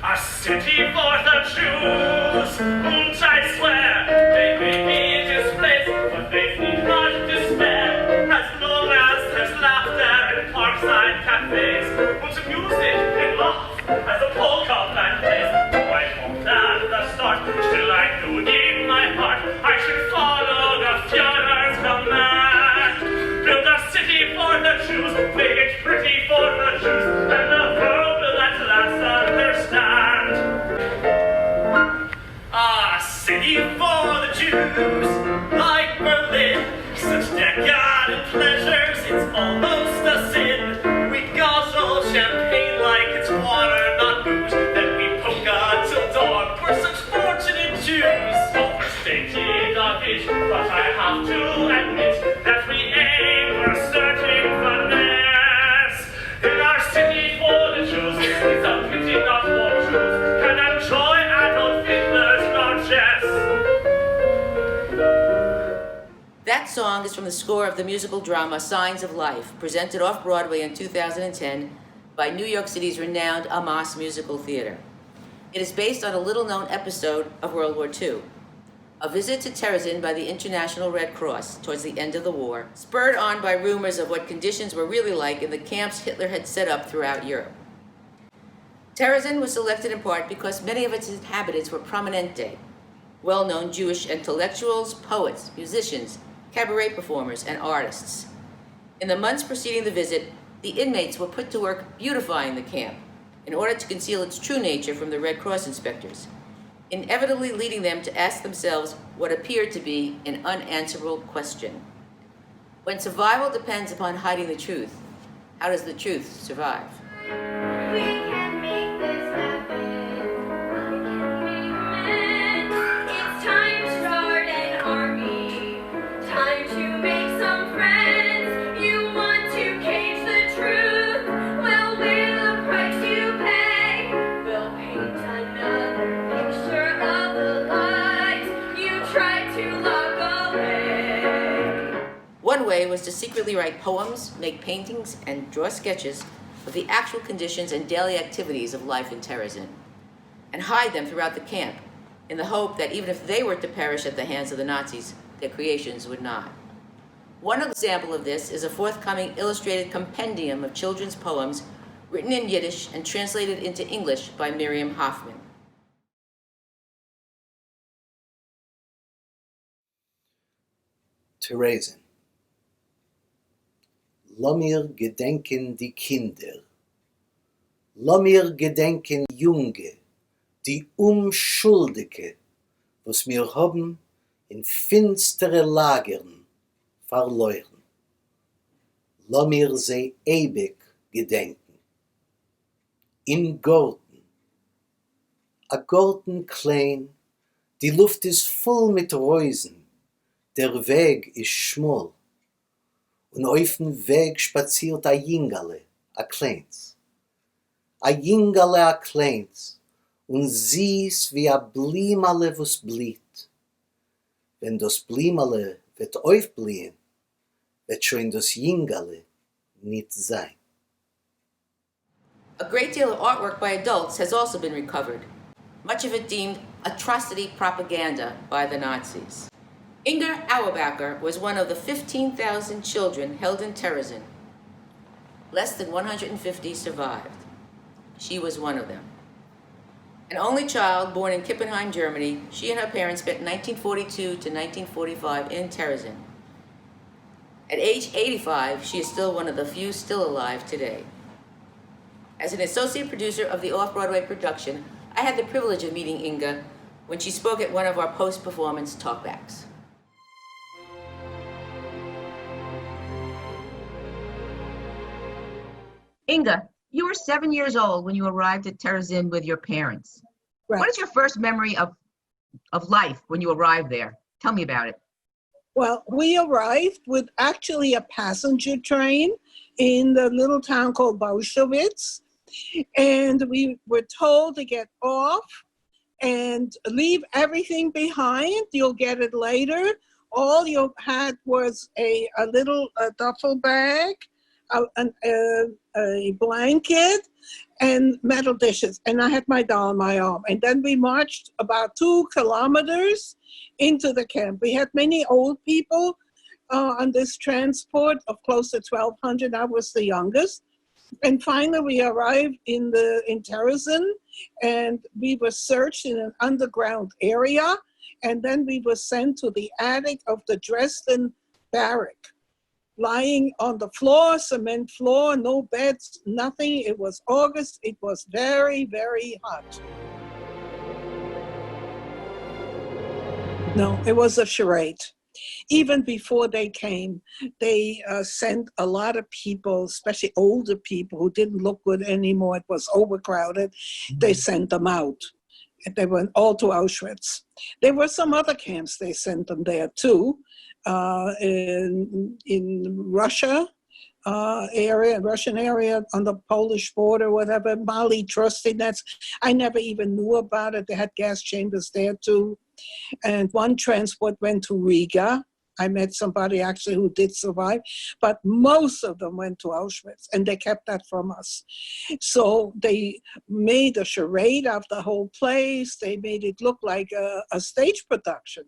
A city for the Jews, and I swear they may be displaced, but they need not despair, as long as there's laughter in parkside cafes, and music and laugh as the polka band plays. Though I hoped at the start, still I knew in my heart I should follow the Führer's command. Build a city for the Jews, make it pretty for the Jews, and the world will at last understand. A city for the Jews, like Berlin, such decadent pleasures, it's almost a sin. We guzzle champagne like it's water, not booze, then we polka till dawn. We're such fortunate Jews. Overstated a bit, but I have to admit that we aim for a certain finesse. In our city for the Jews, it's a pity not more Jews can enjoy adult Hitler's largesse. That song is from the score of the musical drama Signs of Life, presented off Broadway in 2010 by New York City's renowned Amos Musical Theater. It is based on a little-known episode of World War II. A visit to Terezin by the International Red Cross towards the end of the war, spurred on by rumors of what conditions were really like in the camps Hitler had set up throughout Europe. Terezin was selected in part because many of its inhabitants were prominente, well-known Jewish intellectuals, poets, musicians, cabaret performers, and artists. In the months preceding the visit, the inmates were put to work beautifying the camp in order to conceal its true nature from the Red Cross inspectors, inevitably leading them to ask themselves what appeared to be an unanswerable question. When survival depends upon hiding the truth, how does the truth survive? We can make this happen. It's time to start an army. Time to make some friends. You want to cage the truth? Well, we're the price you pay. We'll paint another picture of the lies you tried to lock away. One way was to secretly write poems, make paintings, and draw sketches of the actual conditions and daily activities of life in Terezin, and hide them throughout the camp in the hope that even if they were to perish at the hands of the Nazis, their creations would not. One example of this is a forthcoming illustrated compendium of children's poems written in Yiddish and translated into English by Miriam Hoffman. Terezin. Lass mir gedenken die Kinder. Lass mir gedenken Junge, die Unschuldige, was wir haben in finstere Lagern verloren. Lass mir sie ewig gedenken. In Garten, a Garten klein, die Luft ist voll mit Reusen, der Weg ist schmal, und auf dem Weg spaziert a Jingale, a kleins. A Jingale, a kleins, und süß wie a Blimale, was blüht. Wenn das Blimale wird aufblühen, wird schon das Jingale nicht sein. A great deal of artwork by adults has also been recovered, much of it deemed atrocity propaganda by the Nazis. Inga Auerbacher was one of the 15,000 children held in Terezin. Less than 150 survived. She was one of them. An only child born in Kippenheim, Germany, she and her parents spent 1942 to 1945 in Terezin. At age 85, she is still one of the few still alive today. As an associate producer of the off-Broadway production, I had the privilege of meeting Inga when she spoke at one of our post-performance talkbacks. Inga, you were 7 years old when you arrived at Terezin with your parents. Right. What is your first memory of life when you arrived there? Tell me about it. Well, we arrived with actually a passenger train in the little town called Auschwitz, and we were told to get off and leave everything behind. You'll get it later. All you had was a little duffel bag, a blanket and metal dishes, and I had my doll on my arm. And then we marched about 2 kilometers into the camp. We had many old people on this transport of close to 1,200. I was the youngest. And finally, we arrived in Terezin, and we were searched in an underground area, and then we were sent to the attic of the Dresden barrack, lying on the floor, cement floor, no beds, nothing. It was August. It was very, very hot. No, it was a charade. Even before they came, they sent a lot of people, especially older people who didn't look good anymore. It was overcrowded. They sent them out. And they went all to Auschwitz. There were some other camps they sent them there too, in Russia Russian area on the Polish border, whatever, Mali trusting nets. I never even knew about it. They had gas chambers there too. And one transport went to Riga. I met somebody actually who did survive, but most of them went to Auschwitz, and they kept that from us. So they made a charade of the whole place. They made it look like a stage production.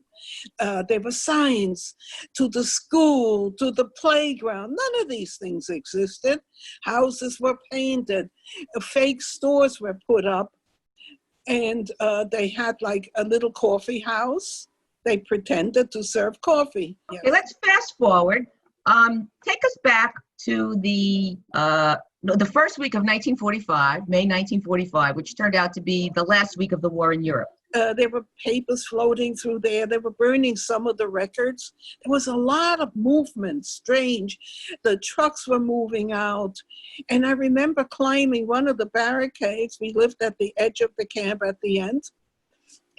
There were signs to the school, to the playground. None of these things existed. Houses were painted. Fake stores were put up. And they had like a little coffee house. They pretended to serve coffee. Okay, yes. Let's fast forward. Take us back to the first week of 1945, May 1945, which turned out to be the last week of the war in Europe. There were papers floating through there. They were burning some of the records. There was a lot of movement, strange. The trucks were moving out. And I remember climbing one of the barricades. We lived at the edge of the camp at the end.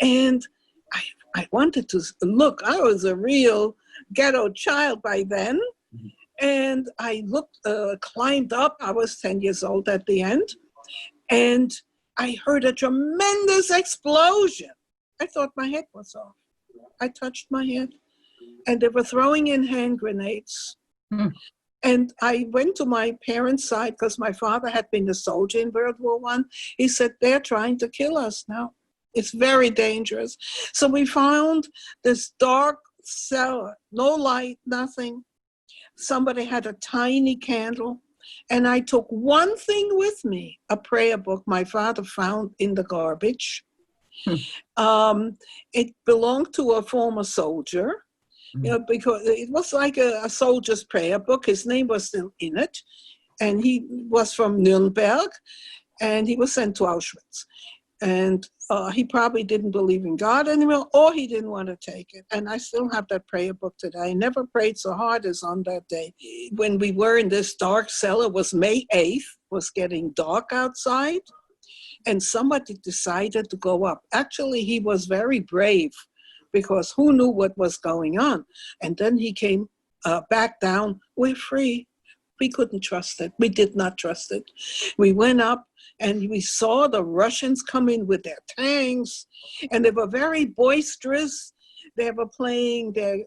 And I wanted to look. I was a real ghetto child by then. And I looked, climbed up. I was 10 years old at the end. And I heard a tremendous explosion. I thought my head was off. I touched my head. And they were throwing in hand grenades. And I went to my parents' side because my father had been a soldier in World War I. He said, they're trying to kill us now. It's very dangerous. So we found this dark cellar, no light, nothing. Somebody had a tiny candle. And I took one thing with me, a prayer book my father found in the garbage. It belonged to a former soldier, because it was like a soldier's prayer book. His name was still in it. And he was from Nuremberg, and he was sent to Auschwitz. And he probably didn't believe in God anymore, or he didn't want to take it. And I still have that prayer book today. I never prayed so hard as on that day. When we were in this dark cellar, it was May 8th, was getting dark outside, and somebody decided to go up. Actually, he was very brave, because who knew what was going on? And then he came back down. We're free. We couldn't trust it. We did not trust it. We went up, and we saw the Russians come in with their tanks, and they were very boisterous. They were playing their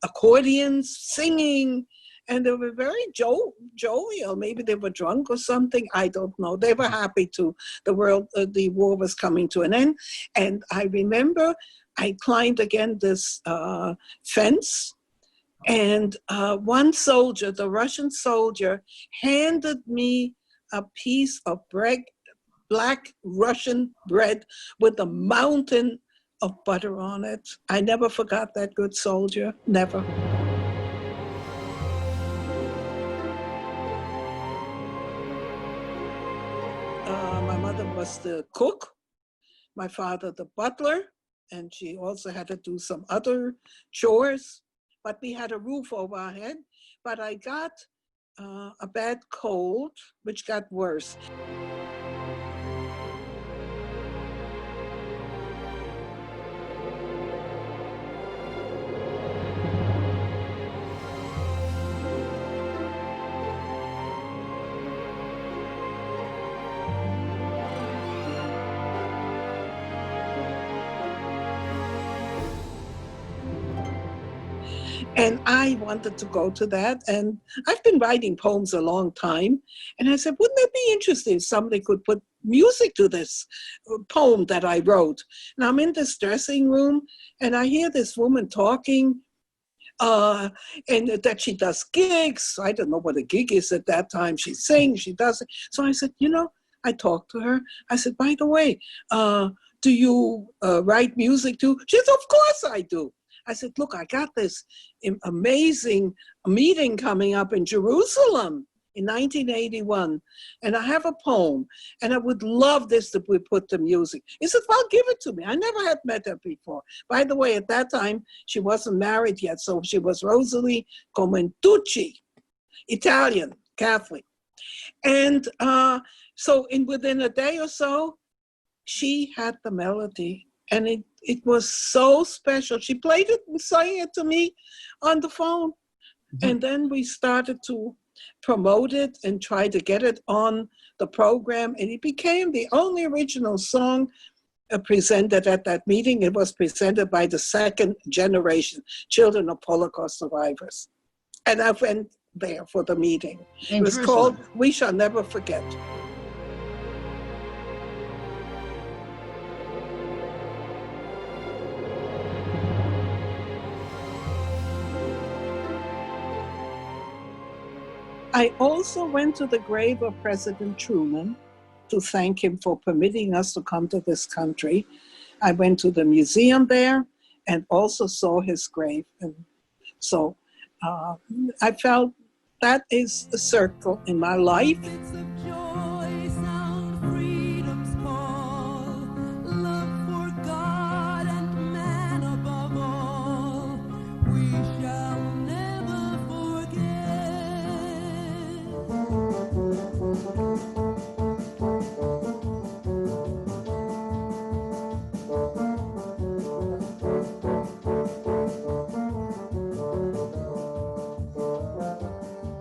accordions, singing, and they were very jovial. Maybe they were drunk or something. I don't know. They were happy the war was coming to an end. And I remember I climbed again this fence, and one soldier, the Russian soldier, handed me a piece of black Russian bread with a mountain of butter on it. I never forgot that good soldier, never. My mother was the cook, my father the butler, and she also had to do some other chores, but we had a roof over our head. But I got a bad cold, which got worse. And I wanted to go to that. And I've been writing poems a long time. And I said, wouldn't it be interesting if somebody could put music to this poem that I wrote? And I'm in this dressing room and I hear this woman talking and that she does gigs. I don't know what a gig is at that time. She sings, she does it. So I said, I talked to her. I said, by the way, do you write music too? She said, of course I do. I said, look, I got this amazing meeting coming up in Jerusalem in 1981, and I have a poem, and I would love this to be put to music. He said, well, give it to me. I never had met her before. By the way, at that time, she wasn't married yet, so she was Rosalie Comentucci, Italian, Catholic. And so within a day or so, she had the melody, and it was so special. She played it and sang it to me on the phone. Mm-hmm. And then we started to promote it and try to get it on the program. And it became the only original song presented at that meeting. It was presented by the second generation, children of Holocaust survivors. And I went there for the meeting. It was called We Shall Never Forget. I also went to the grave of President Truman to thank him for permitting us to come to this country. I went to the museum there and also saw his grave. And so I felt that is a circle in my life.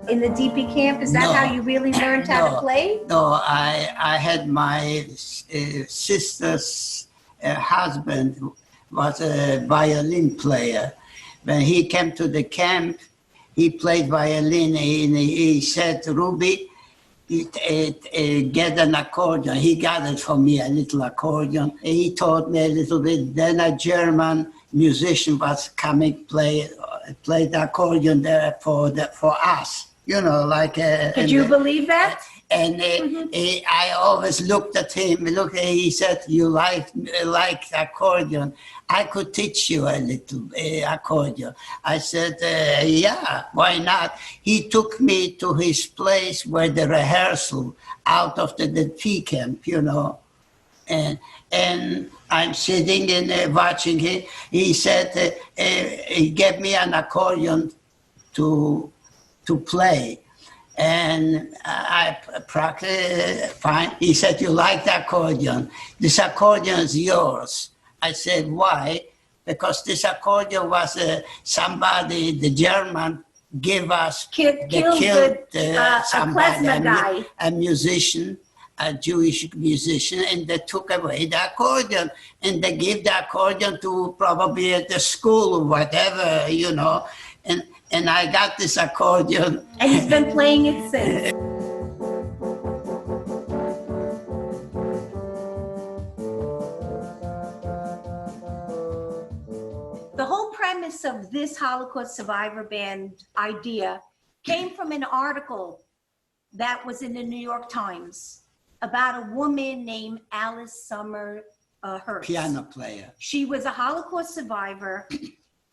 In the DP camp, is that how you really learned how to play? No, I had my sister's husband was a violin player. When he came to the camp, he played violin, and he said, Ruby, get an accordion. He got it for me, a little accordion. He taught me a little bit. Then a German musician was coming, played the accordion there for us. Like... Could you believe that? And I always looked at him. He said, you like accordion. I could teach you a little accordion. I said, yeah, why not? He took me to his place where the rehearsal out of the tea camp, And I'm sitting and watching him. He said, he gave me an accordion to play. And I practiced fine. He said, you like the accordion? This accordion is yours. I said, why? Because this accordion was somebody, the German, gave us, killed somebody, a musician, a Jewish musician, and they took away the accordion. And they gave the accordion to probably at the school or whatever, And I got this accordion. And he's been playing it since. The whole premise of this Holocaust Survivor Band idea came from an article that was in the New York Times about a woman named Alice Summer Hurst. Piano player. She was a Holocaust survivor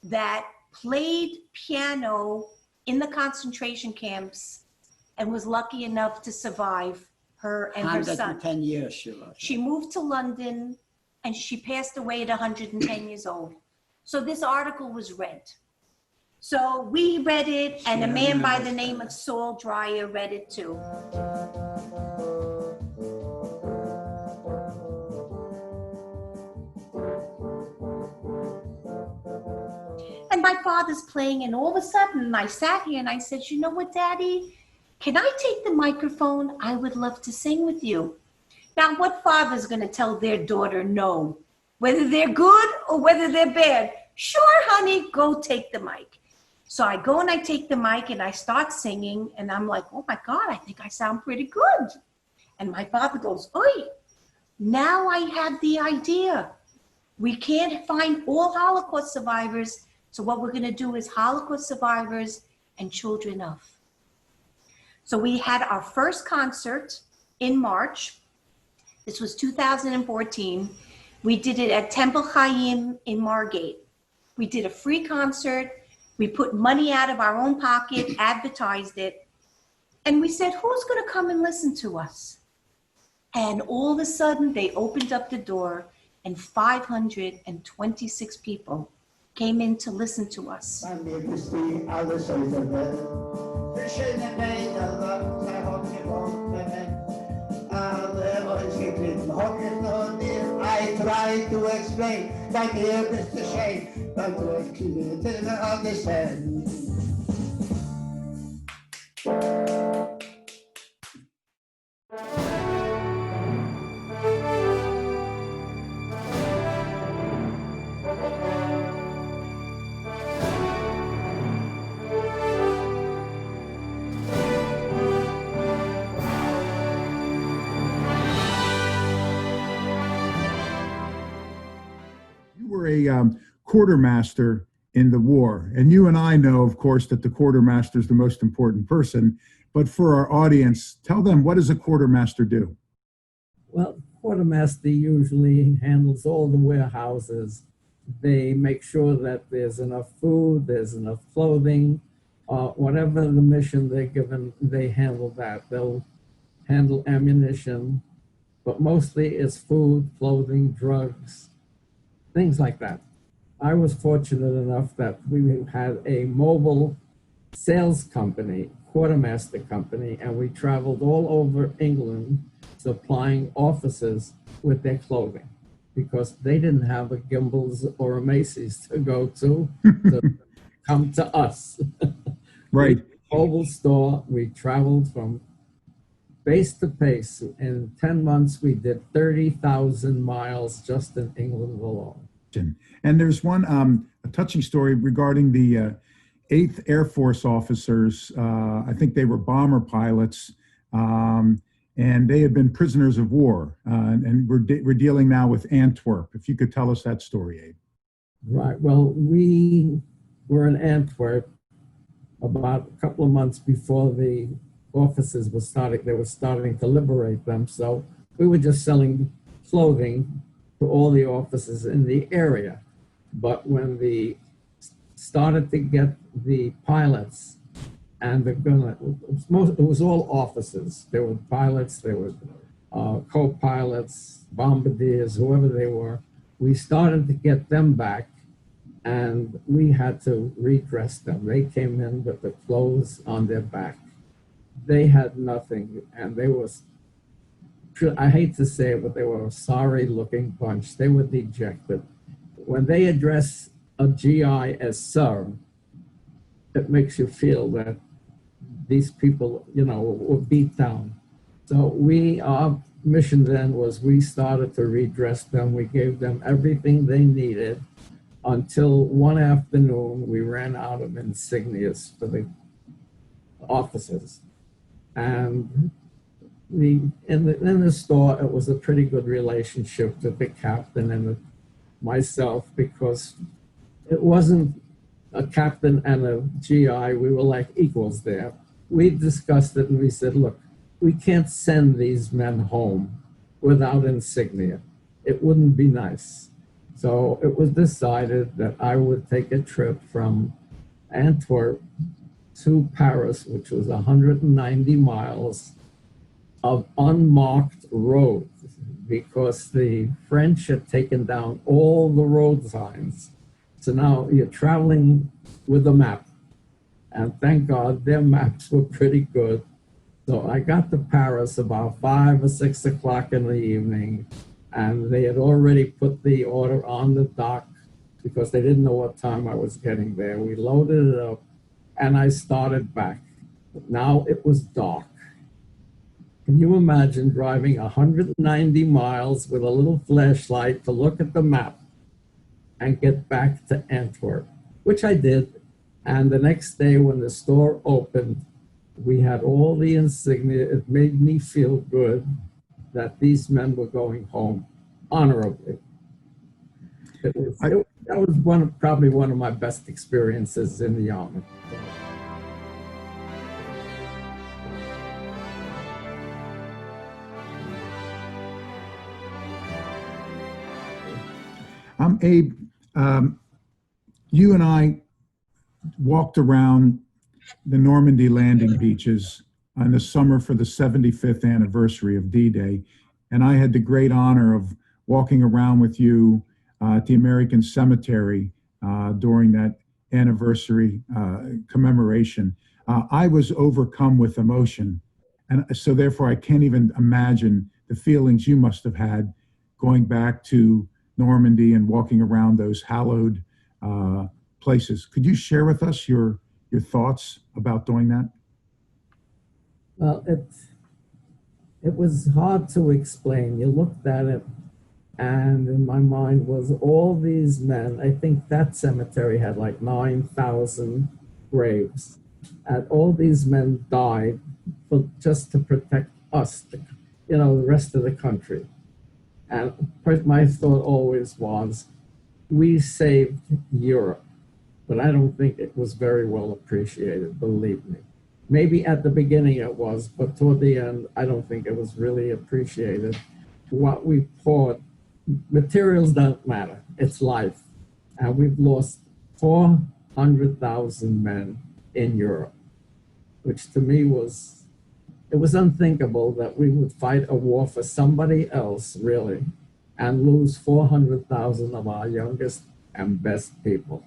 that played piano in the concentration camps and was lucky enough to survive, her and her son. 110 years she was. She moved to London and she passed away at 110 years old. So this article was read. So we read it, and a man by the name of Saul Dreyer read it too. And my father's playing, and all of a sudden I sat here and I said, you know what, Daddy? Can I take the microphone? I would love to sing with you. Now, what father's going to tell their daughter no? Whether they're good or whether they're bad? Sure, honey, go take the mic. So I go and I take the mic and I start singing, and I'm like, oh my God, I think I sound pretty good. And my father goes, oi, now I have the idea. We can't find all Holocaust survivors, so what we're gonna do is Holocaust survivors and children of. So we had our first concert in March. This was 2014. We did it at Temple Chaim in Margate. We did a free concert. We put money out of our own pocket, advertised it, and we said, who's gonna come and listen to us? And all of a sudden, they opened up the door and 526 people came in to listen to us. I try to explain, but here is the shame, but what you didn't understand. A quartermaster in the war, and you and I know, of course, that the quartermaster is the most important person, but for our audience, tell them, what does a quartermaster do? Well, quartermaster usually handles all the warehouses. They make sure that there's enough food, there's enough clothing, whatever the mission they're given, they handle that. They'll handle ammunition, but mostly it's food, clothing, drugs, things like that. I was fortunate enough that we had a mobile sales company, quartermaster company, and we traveled all over England supplying officers with their clothing because they didn't have a Gimbel's or a Macy's to go to come to us. Right. Mobile store, we traveled from base to base. In 10 months, we did 30,000 miles just in England alone. And there's one a touching story regarding the 8th Air Force officers. I think they were bomber pilots, and they had been prisoners of war. And we're dealing now with Antwerp. If you could tell us that story, Abe. Right. Well, we were in Antwerp about a couple of months before the officers were starting. They were starting to liberate them. So we were just selling clothing to all the officers in the area. But when they started to get the pilots and the gunner, it was all officers. There were pilots, there were co-pilots, bombardiers, whoever they were. We started to get them back, and we had to redress them. They came in with the clothes on their back. They had nothing, and they was, I hate to say it, but they were a sorry-looking bunch. They were dejected. When they address a GI as sir, it makes you feel that these people, you know, were beat down. So our mission then was we started to redress them. We gave them everything they needed until one afternoon we ran out of insignias for the officers. And in the store, it was a pretty good relationship with the captain and myself, because it wasn't a captain and a GI. We were like equals there. We discussed it and we said, look, we can't send these men home without insignia. It wouldn't be nice. So it was decided that I would take a trip from Antwerp to Paris, which was 190 miles of unmarked roads, because the French had taken down all the road signs. So now you're traveling with a map, and thank God their maps were pretty good. So I got to Paris about 5 or 6 o'clock in the evening, and they had already put the order on the dock because they didn't know what time I was getting there. We loaded it up, and I started back. Now it was dark. Can you imagine driving 190 miles with a little flashlight to look at the map and get back to Antwerp, which I did. And the next day when the store opened, we had all the insignia. It made me feel good that these men were going home honorably. That was probably one of my best experiences in the Army. Abe, you and I walked around the Normandy landing beaches in the summer for the 75th anniversary of D-Day, and I had the great honor of walking around with you at the American Cemetery during that anniversary commemoration. I was overcome with emotion, and so therefore I can't even imagine the feelings you must have had going back to Normandy and walking around those hallowed places. Could you share with us your thoughts about doing that? Well, it was hard to explain. You looked at it, and in my mind was all these men. I think that cemetery had like 9,000 graves, and all these men died just to protect us, the rest of the country. And my thought always was, we saved Europe, but I don't think it was very well appreciated, believe me. Maybe at the beginning it was, but toward the end, I don't think it was really appreciated. What we fought, materials don't matter, it's life. And we've lost 400,000 men in Europe, which to me it was unthinkable that we would fight a war for somebody else, really, and lose 400,000 of our youngest and best people.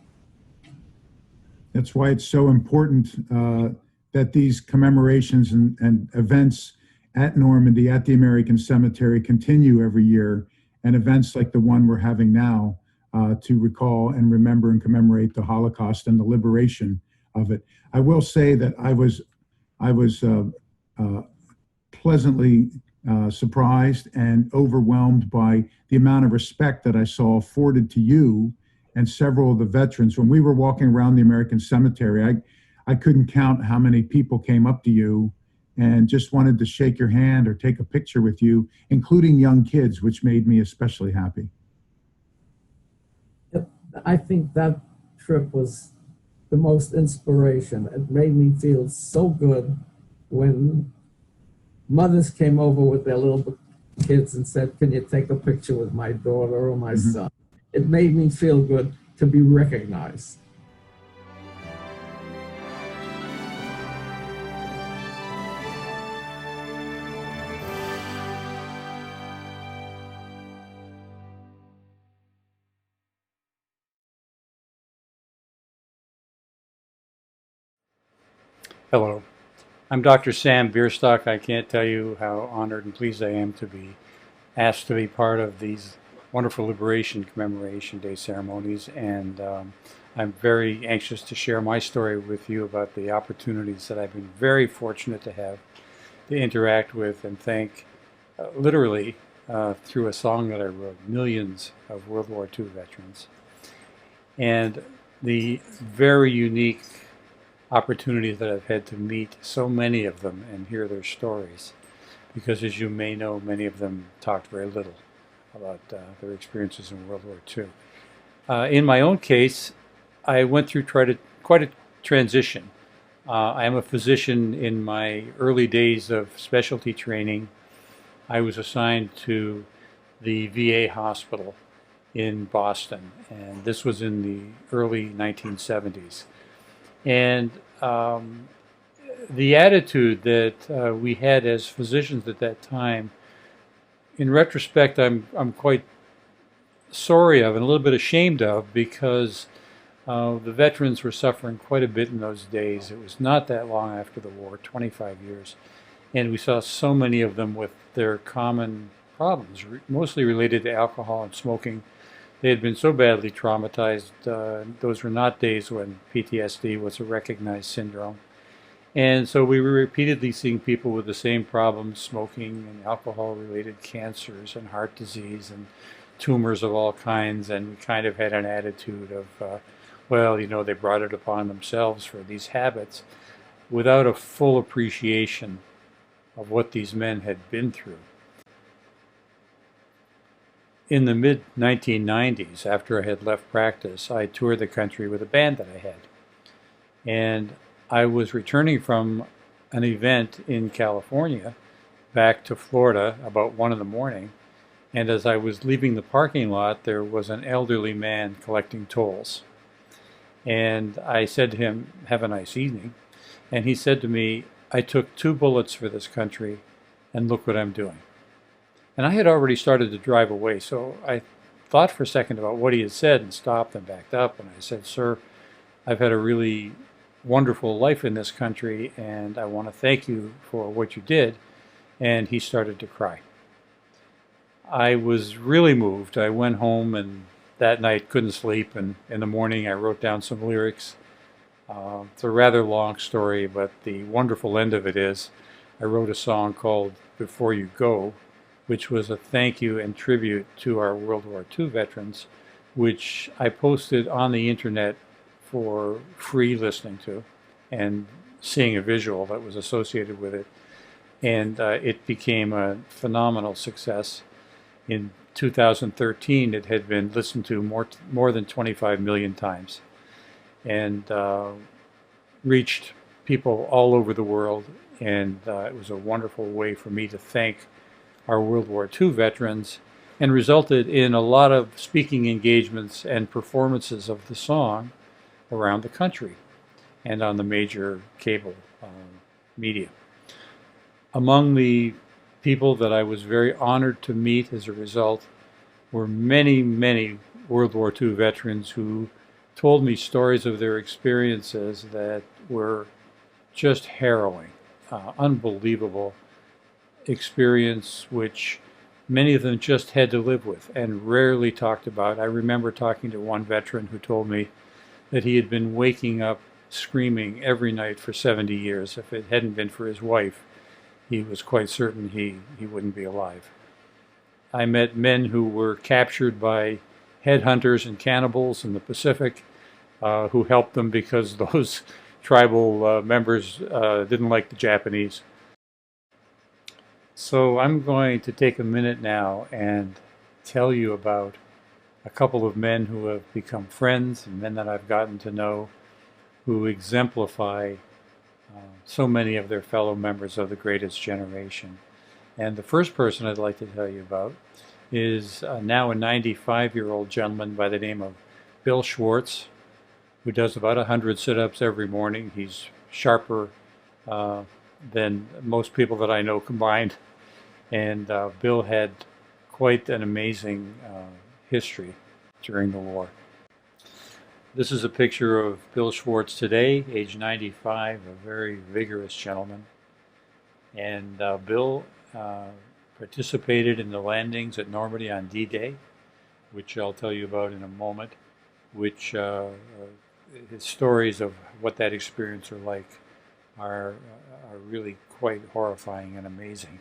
That's why it's so important that these commemorations and events at Normandy, at the American Cemetery, continue every year, and events like the one we're having now to recall and remember and commemorate the Holocaust and the liberation of it. I will say that I was pleasantly surprised and overwhelmed by the amount of respect that I saw afforded to you and several of the veterans. When we were walking around the American Cemetery, I couldn't count how many people came up to you and just wanted to shake your hand or take a picture with you, including young kids, which made me especially happy. I think that trip was the most inspiration. It made me feel so good when mothers came over with their little kids and said, "Can you take a picture with my daughter or my son?" It made me feel good to be recognized. Hello, I'm Dr. Sam Bierstock. I can't tell you how honored and pleased I am to be asked to be part of these wonderful Liberation Commemoration Day ceremonies, and I'm very anxious to share my story with you about the opportunities that I've been very fortunate to have to interact with and thank, literally, through a song that I wrote, millions of World War II veterans. And the very unique opportunity that I've had to meet so many of them and hear their stories, because as you may know, many of them talked very little about their experiences in World War II. In my own case, I went through quite a transition. I am a physician. In my early days of specialty training, I was assigned to the VA hospital in Boston, and this was in the early 1970s. And the attitude that we had as physicians at that time, in retrospect, I'm quite sorry of and a little bit ashamed of, because the veterans were suffering quite a bit in those days. It was not that long after the war, 25 years, and we saw so many of them with their common problems, mostly related to alcohol and smoking. They had been so badly traumatized. Those were not days when PTSD was a recognized syndrome. And so we were repeatedly seeing people with the same problems, smoking and alcohol-related cancers and heart disease and tumors of all kinds. And we kind of had an attitude of, well, they brought it upon themselves for these habits without a full appreciation of what these men had been through. In the mid-1990s, after I had left practice, I toured the country with a band that I had. And I was returning from an event in California back to Florida about 1 in the morning. And as I was leaving the parking lot, there was an elderly man collecting tolls. And I said to him, "Have a nice evening." And he said to me, "I took 2 bullets for this country, and look what I'm doing." And I had already started to drive away, so I thought for a second about what he had said and stopped and backed up. And I said, "Sir, I've had a really wonderful life in this country, and I want to thank you for what you did." And he started to cry. I was really moved. I went home and that night couldn't sleep, and in the morning I wrote down some lyrics. It's a rather long story, but the wonderful end of it is I wrote a song called "Before You Go," which was a thank you and tribute to our World War II veterans, which I posted on the internet for free listening to and seeing a visual that was associated with it. And it became a phenomenal success. In 2013, it had been listened to more than 25 million times and reached people all over the world. And it was a wonderful way for me to thank our World War II veterans, and resulted in a lot of speaking engagements and performances of the song around the country and on the major cable media. Among the people that I was very honored to meet as a result were many, many World War II veterans who told me stories of their experiences that were just harrowing, unbelievable experience, which many of them just had to live with and rarely talked about. I remember talking to one veteran who told me that he had been waking up screaming every night for 70 years. If it hadn't been for his wife, he was quite certain he wouldn't be alive. I met men who were captured by headhunters and cannibals in the Pacific who helped them because those tribal members didn't like the Japanese. So I'm going to take a minute now and tell you about a couple of men who have become friends and men that I've gotten to know who exemplify so many of their fellow members of the greatest generation. And the first person I'd like to tell you about is now a 95-year-old gentleman by the name of Bill Schwartz, who does about 100 sit-ups every morning. He's sharper than most people that I know combined. And Bill had quite an amazing history during the war. This is a picture of Bill Schwartz today, age 95, a very vigorous gentleman. And Bill participated in the landings at Normandy on D-Day, which I'll tell you about in a moment, which his stories of what that experience are like are really quite horrifying and amazing.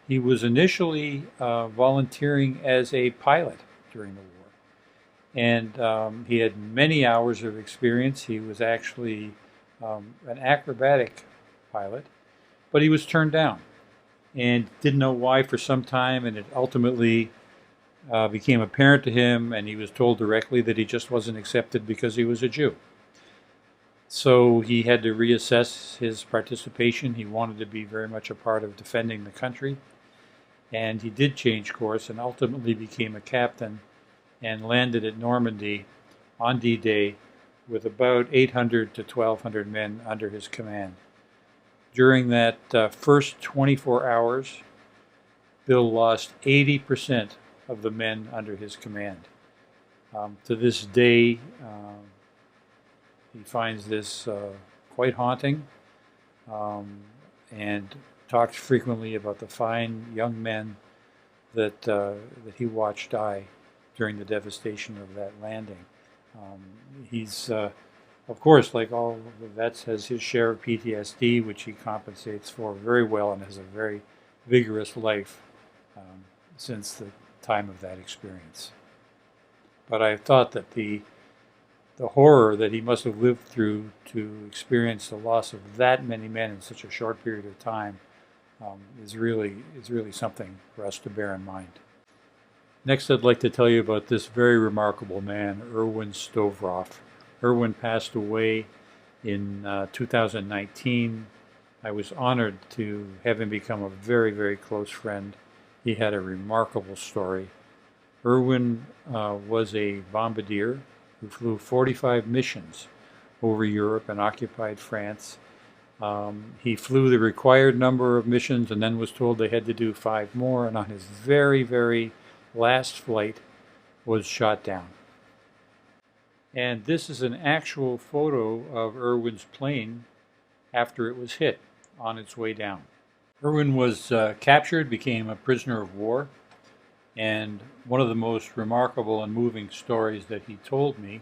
He was initially volunteering as a pilot during the war. And he had many hours of experience. He was actually an acrobatic pilot, but he was turned down and didn't know why for some time, and it ultimately became apparent to him, and he was told directly that he just wasn't accepted because he was a Jew. So he had to reassess his participation. He wanted to be very much a part of defending the country, and he did change course and ultimately became a captain and landed at Normandy on D-Day with about 800 to 1,200 men under his command. During that first 24 hours, Bill lost 80% of the men under his command. To this day, he finds this quite haunting and talks frequently about the fine young men that he watched die during the devastation of that landing. He's, of course, like all the vets, has his share of PTSD, which he compensates for very well and has a very vigorous life since the time of that experience. But I thought that the horror that he must have lived through to experience the loss of that many men in such a short period of time is really something for us to bear in mind. Next, I'd like to tell you about this very remarkable man, Erwin Stovroff. Erwin passed away in 2019. I was honored to have him become a very, very close friend. He had a remarkable story. Erwin was a bombardier who flew 45 missions over Europe and occupied France. He flew the required number of missions and then was told they had to do 5 more, and on his very, very last flight was shot down. And this is an actual photo of Erwin's plane after it was hit on its way down. Erwin was captured, became a prisoner of war, and one of the most remarkable and moving stories that he told me,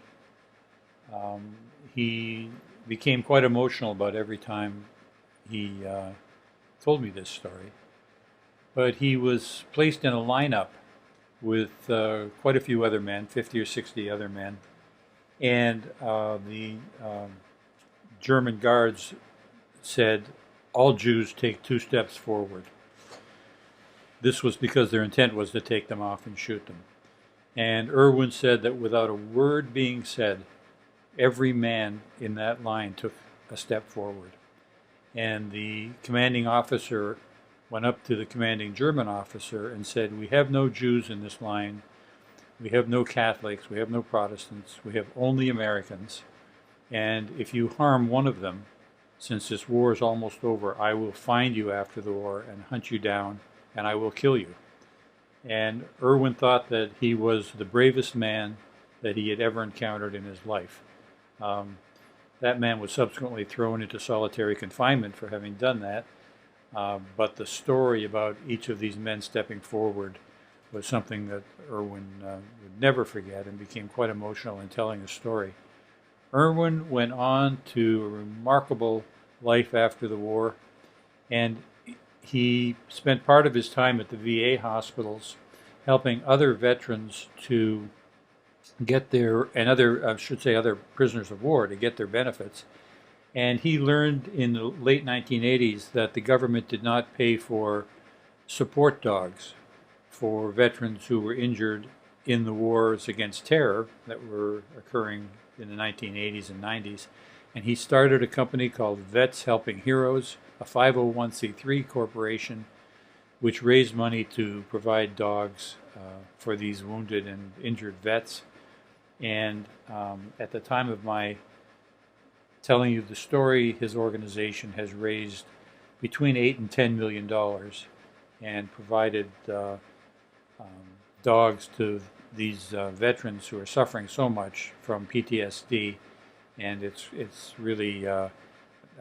he became quite emotional about every time he told me this story. But he was placed in a lineup with quite a few other men, 50 or 60 other men, and the German guards said, all Jews take 2 steps forward. This was because their intent was to take them off and shoot them. And Erwin said that without a word being said, every man in that line took a step forward. And the commanding officer went up to the commanding German officer and said, we have no Jews in this line, we have no Catholics, we have no Protestants, we have only Americans, and if you harm one of them, since this war is almost over, I will find you after the war and hunt you down, and I will kill you. And Erwin thought that he was the bravest man that he had ever encountered in his life. That man was subsequently thrown into solitary confinement for having done that, but the story about each of these men stepping forward was something that Erwin would never forget and became quite emotional in telling his story. Erwin went on to a remarkable life after the war, and he spent part of his time at the VA hospitals helping other veterans to get their, and other prisoners of war to get their benefits. And he learned in the late 1980s that the government did not pay for support dogs for veterans who were injured in the wars against terror that were occurring in the 1980s and 90s. And he started a company called Vets Helping Heroes, a 501c3 corporation, which raised money to provide dogs for these wounded and injured vets. And at the time of my telling you the story, his organization has raised between $8 and $10 million and provided dogs to these veterans who are suffering so much from PTSD, and it's really a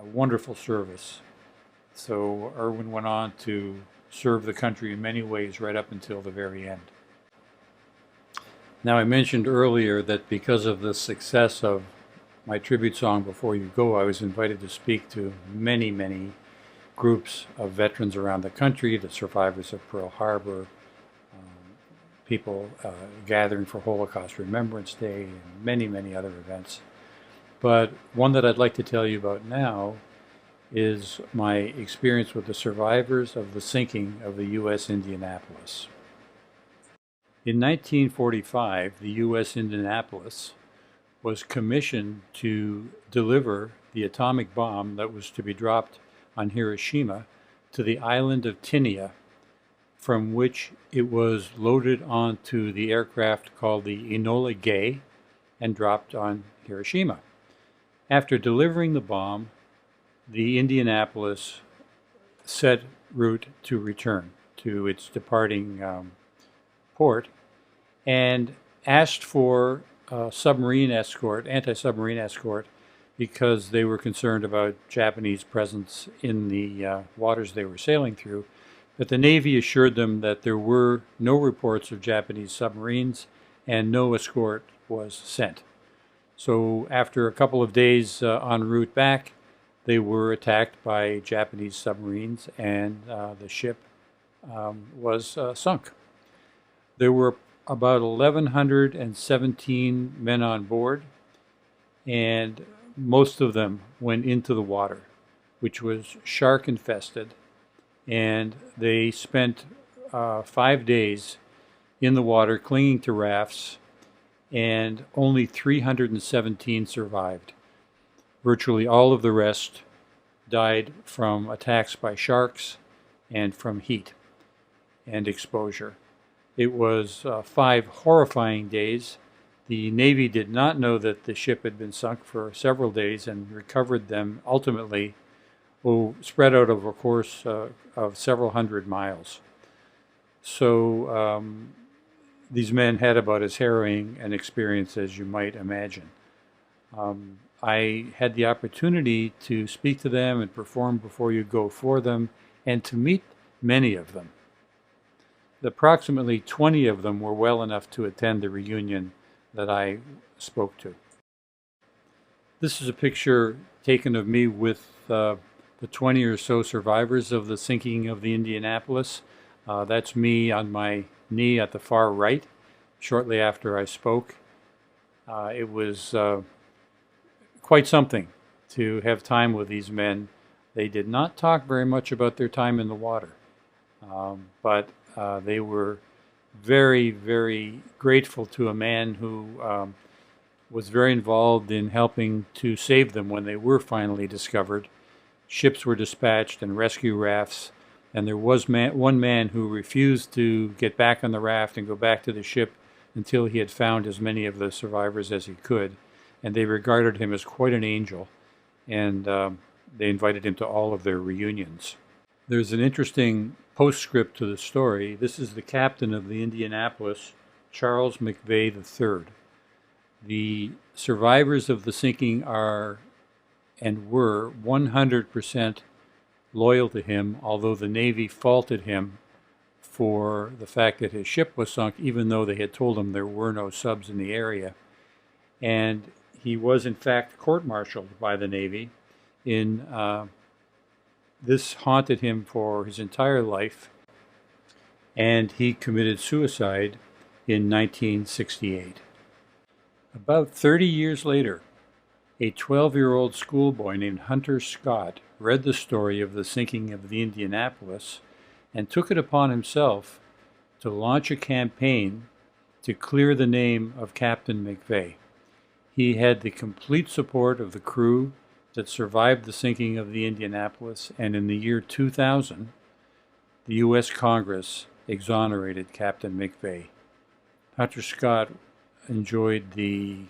wonderful service. So Erwin went on to serve the country in many ways right up until the very end. Now, I mentioned earlier that because of the success of my tribute song, Before You Go, I was invited to speak to many, many groups of veterans around the country, the survivors of Pearl Harbor, people gathering for Holocaust Remembrance Day, and many, many other events. But one that I'd like to tell you about now is my experience with the survivors of the sinking of the U.S. Indianapolis. In 1945, the U.S. Indianapolis was commissioned to deliver the atomic bomb that was to be dropped on Hiroshima to the island of Tinia, from which it was loaded onto the aircraft called the Enola Gay and dropped on Hiroshima. After delivering the bomb, the Indianapolis set route to return to its departing port and asked for submarine escort, anti-submarine escort, because they were concerned about Japanese presence in the waters they were sailing through. But the Navy assured them that there were no reports of Japanese submarines and no escort was sent. So after a couple of days en route back, they were attacked by Japanese submarines and the ship was sunk. There were about 1,117 men on board, and most of them went into the water, which was shark infested, and they spent 5 days in the water clinging to rafts, and only 317 survived. Virtually all of the rest died from attacks by sharks and from heat and exposure. It was 5 horrifying days. The Navy did not know that the ship had been sunk for several days and recovered them ultimately, spread out over a course of several hundred miles. So these men had about as harrowing an experience as you might imagine. I had the opportunity to speak to them and perform before you go for them, and to meet many of them. Approximately 20 of them were well enough to attend the reunion that I spoke to. This is a picture taken of me with the 20 or so survivors of the sinking of the Indianapolis. That's me on my knee at the far right, shortly after I spoke. It was quite something to have time with these men. They did not talk very much about their time in the water, but they were very, very grateful to a man who was very involved in helping to save them when they were finally discovered. Ships were dispatched and rescue rafts, and there was one man who refused to get back on the raft and go back to the ship until he had found as many of the survivors as he could. And they regarded him as quite an angel, and they invited him to all of their reunions. There's an interesting postscript to the story. This is the captain of the Indianapolis, Charles McVeigh III. The survivors of the sinking are and were 100% loyal to him, although the Navy faulted him for the fact that his ship was sunk, even though they had told him there were no subs in the area. And he was, in fact, court-martialed by the Navy. This haunted him for his entire life, and he committed suicide in 1968. About 30 years later, a 12-year-old schoolboy named Hunter Scott read the story of the sinking of the Indianapolis and took it upon himself to launch a campaign to clear the name of Captain McVeigh. He had the complete support of the crew that survived the sinking of the Indianapolis, and in the year 2000, the U.S. Congress exonerated Captain McVeigh. Hunter Scott enjoyed the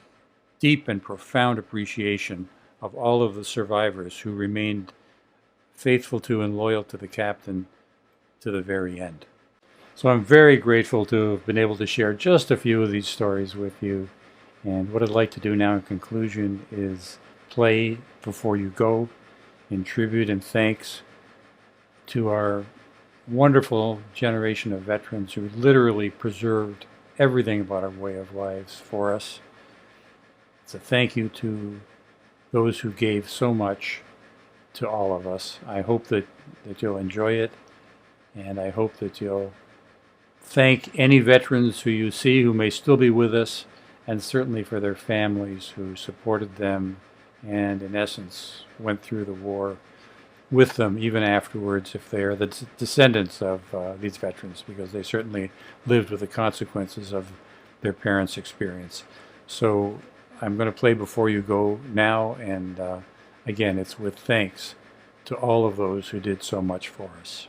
deep and profound appreciation of all of the survivors who remained faithful to and loyal to the captain to the very end. So I'm very grateful to have been able to share just a few of these stories with you. And what I'd like to do now in conclusion is play Before You Go in tribute and thanks to our wonderful generation of veterans who literally preserved everything about our way of lives for us. It's a thank you to those who gave so much to all of us. I hope that you'll enjoy it, and I hope that you'll thank any veterans who you see who may still be with us, and certainly for their families who supported them and, in essence, went through the war with them even afterwards, if they are the descendants of these veterans, because they certainly lived with the consequences of their parents' experience. So I'm going to play Before You Go now, and again, it's with thanks to all of those who did so much for us.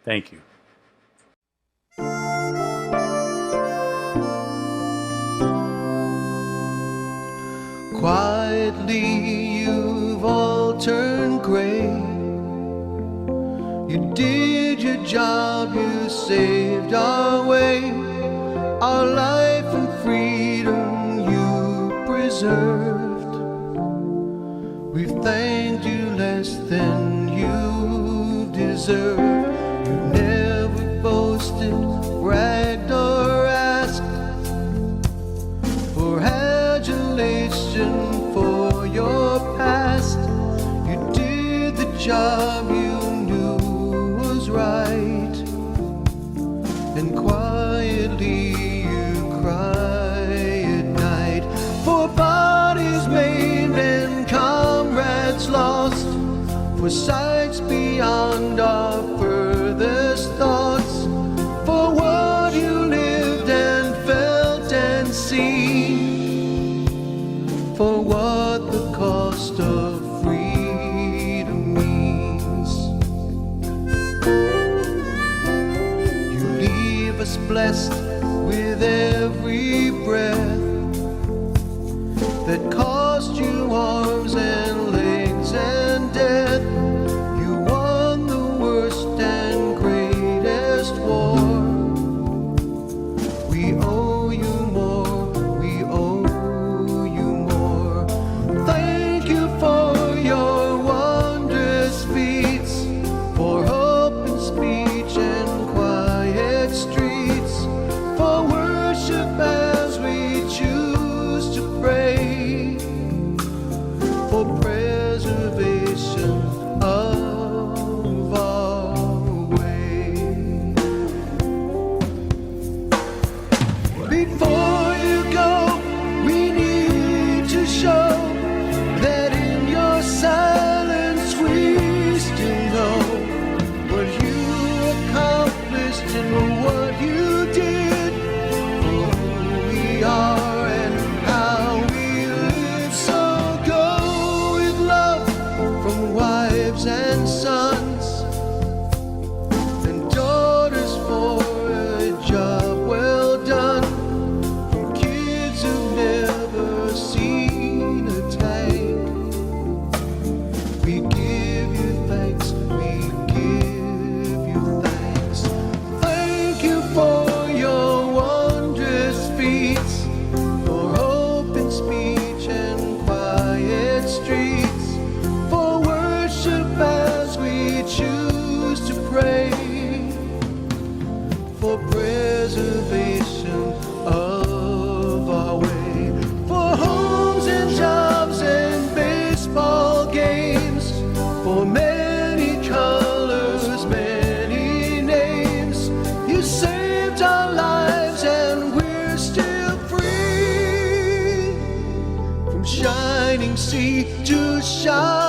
Thank you. Quietly, you've all turned gray. You did your job, you saved our way. Our life and freedom you preserved. We've thanked you less than you deserved. You never boasted, bragged, or asked for adulation for your past. You did the job you knew was right, and quietly you cry at night for bodies made sights beyond our furthest thoughts, for what you lived and felt and seen, for what the cost of freedom means. You leave us blessed with every breath that cost you arms and legs and death. You won the worst and greatest war. We owe you more, we owe you more. Thank you for your wondrous feats, for hope and speech and quiet streets, for worship as we choose to pray, for preservation of our way. Before you go, we need to show that in your silence we still know what you accomplished and what you did, for who we are and how we live. So go with love from wives and sons and daughters for a job well done, from kids who've never seen a tank. We give you thanks, we give you thanks. Thank you for your wondrous feats, for hope and speech and quiet streets, for worship as we choose to pray, for preservation of our way, for homes and jobs and baseball games, for many colors, many names. You saved our lives and we're still free, from shining sea to shining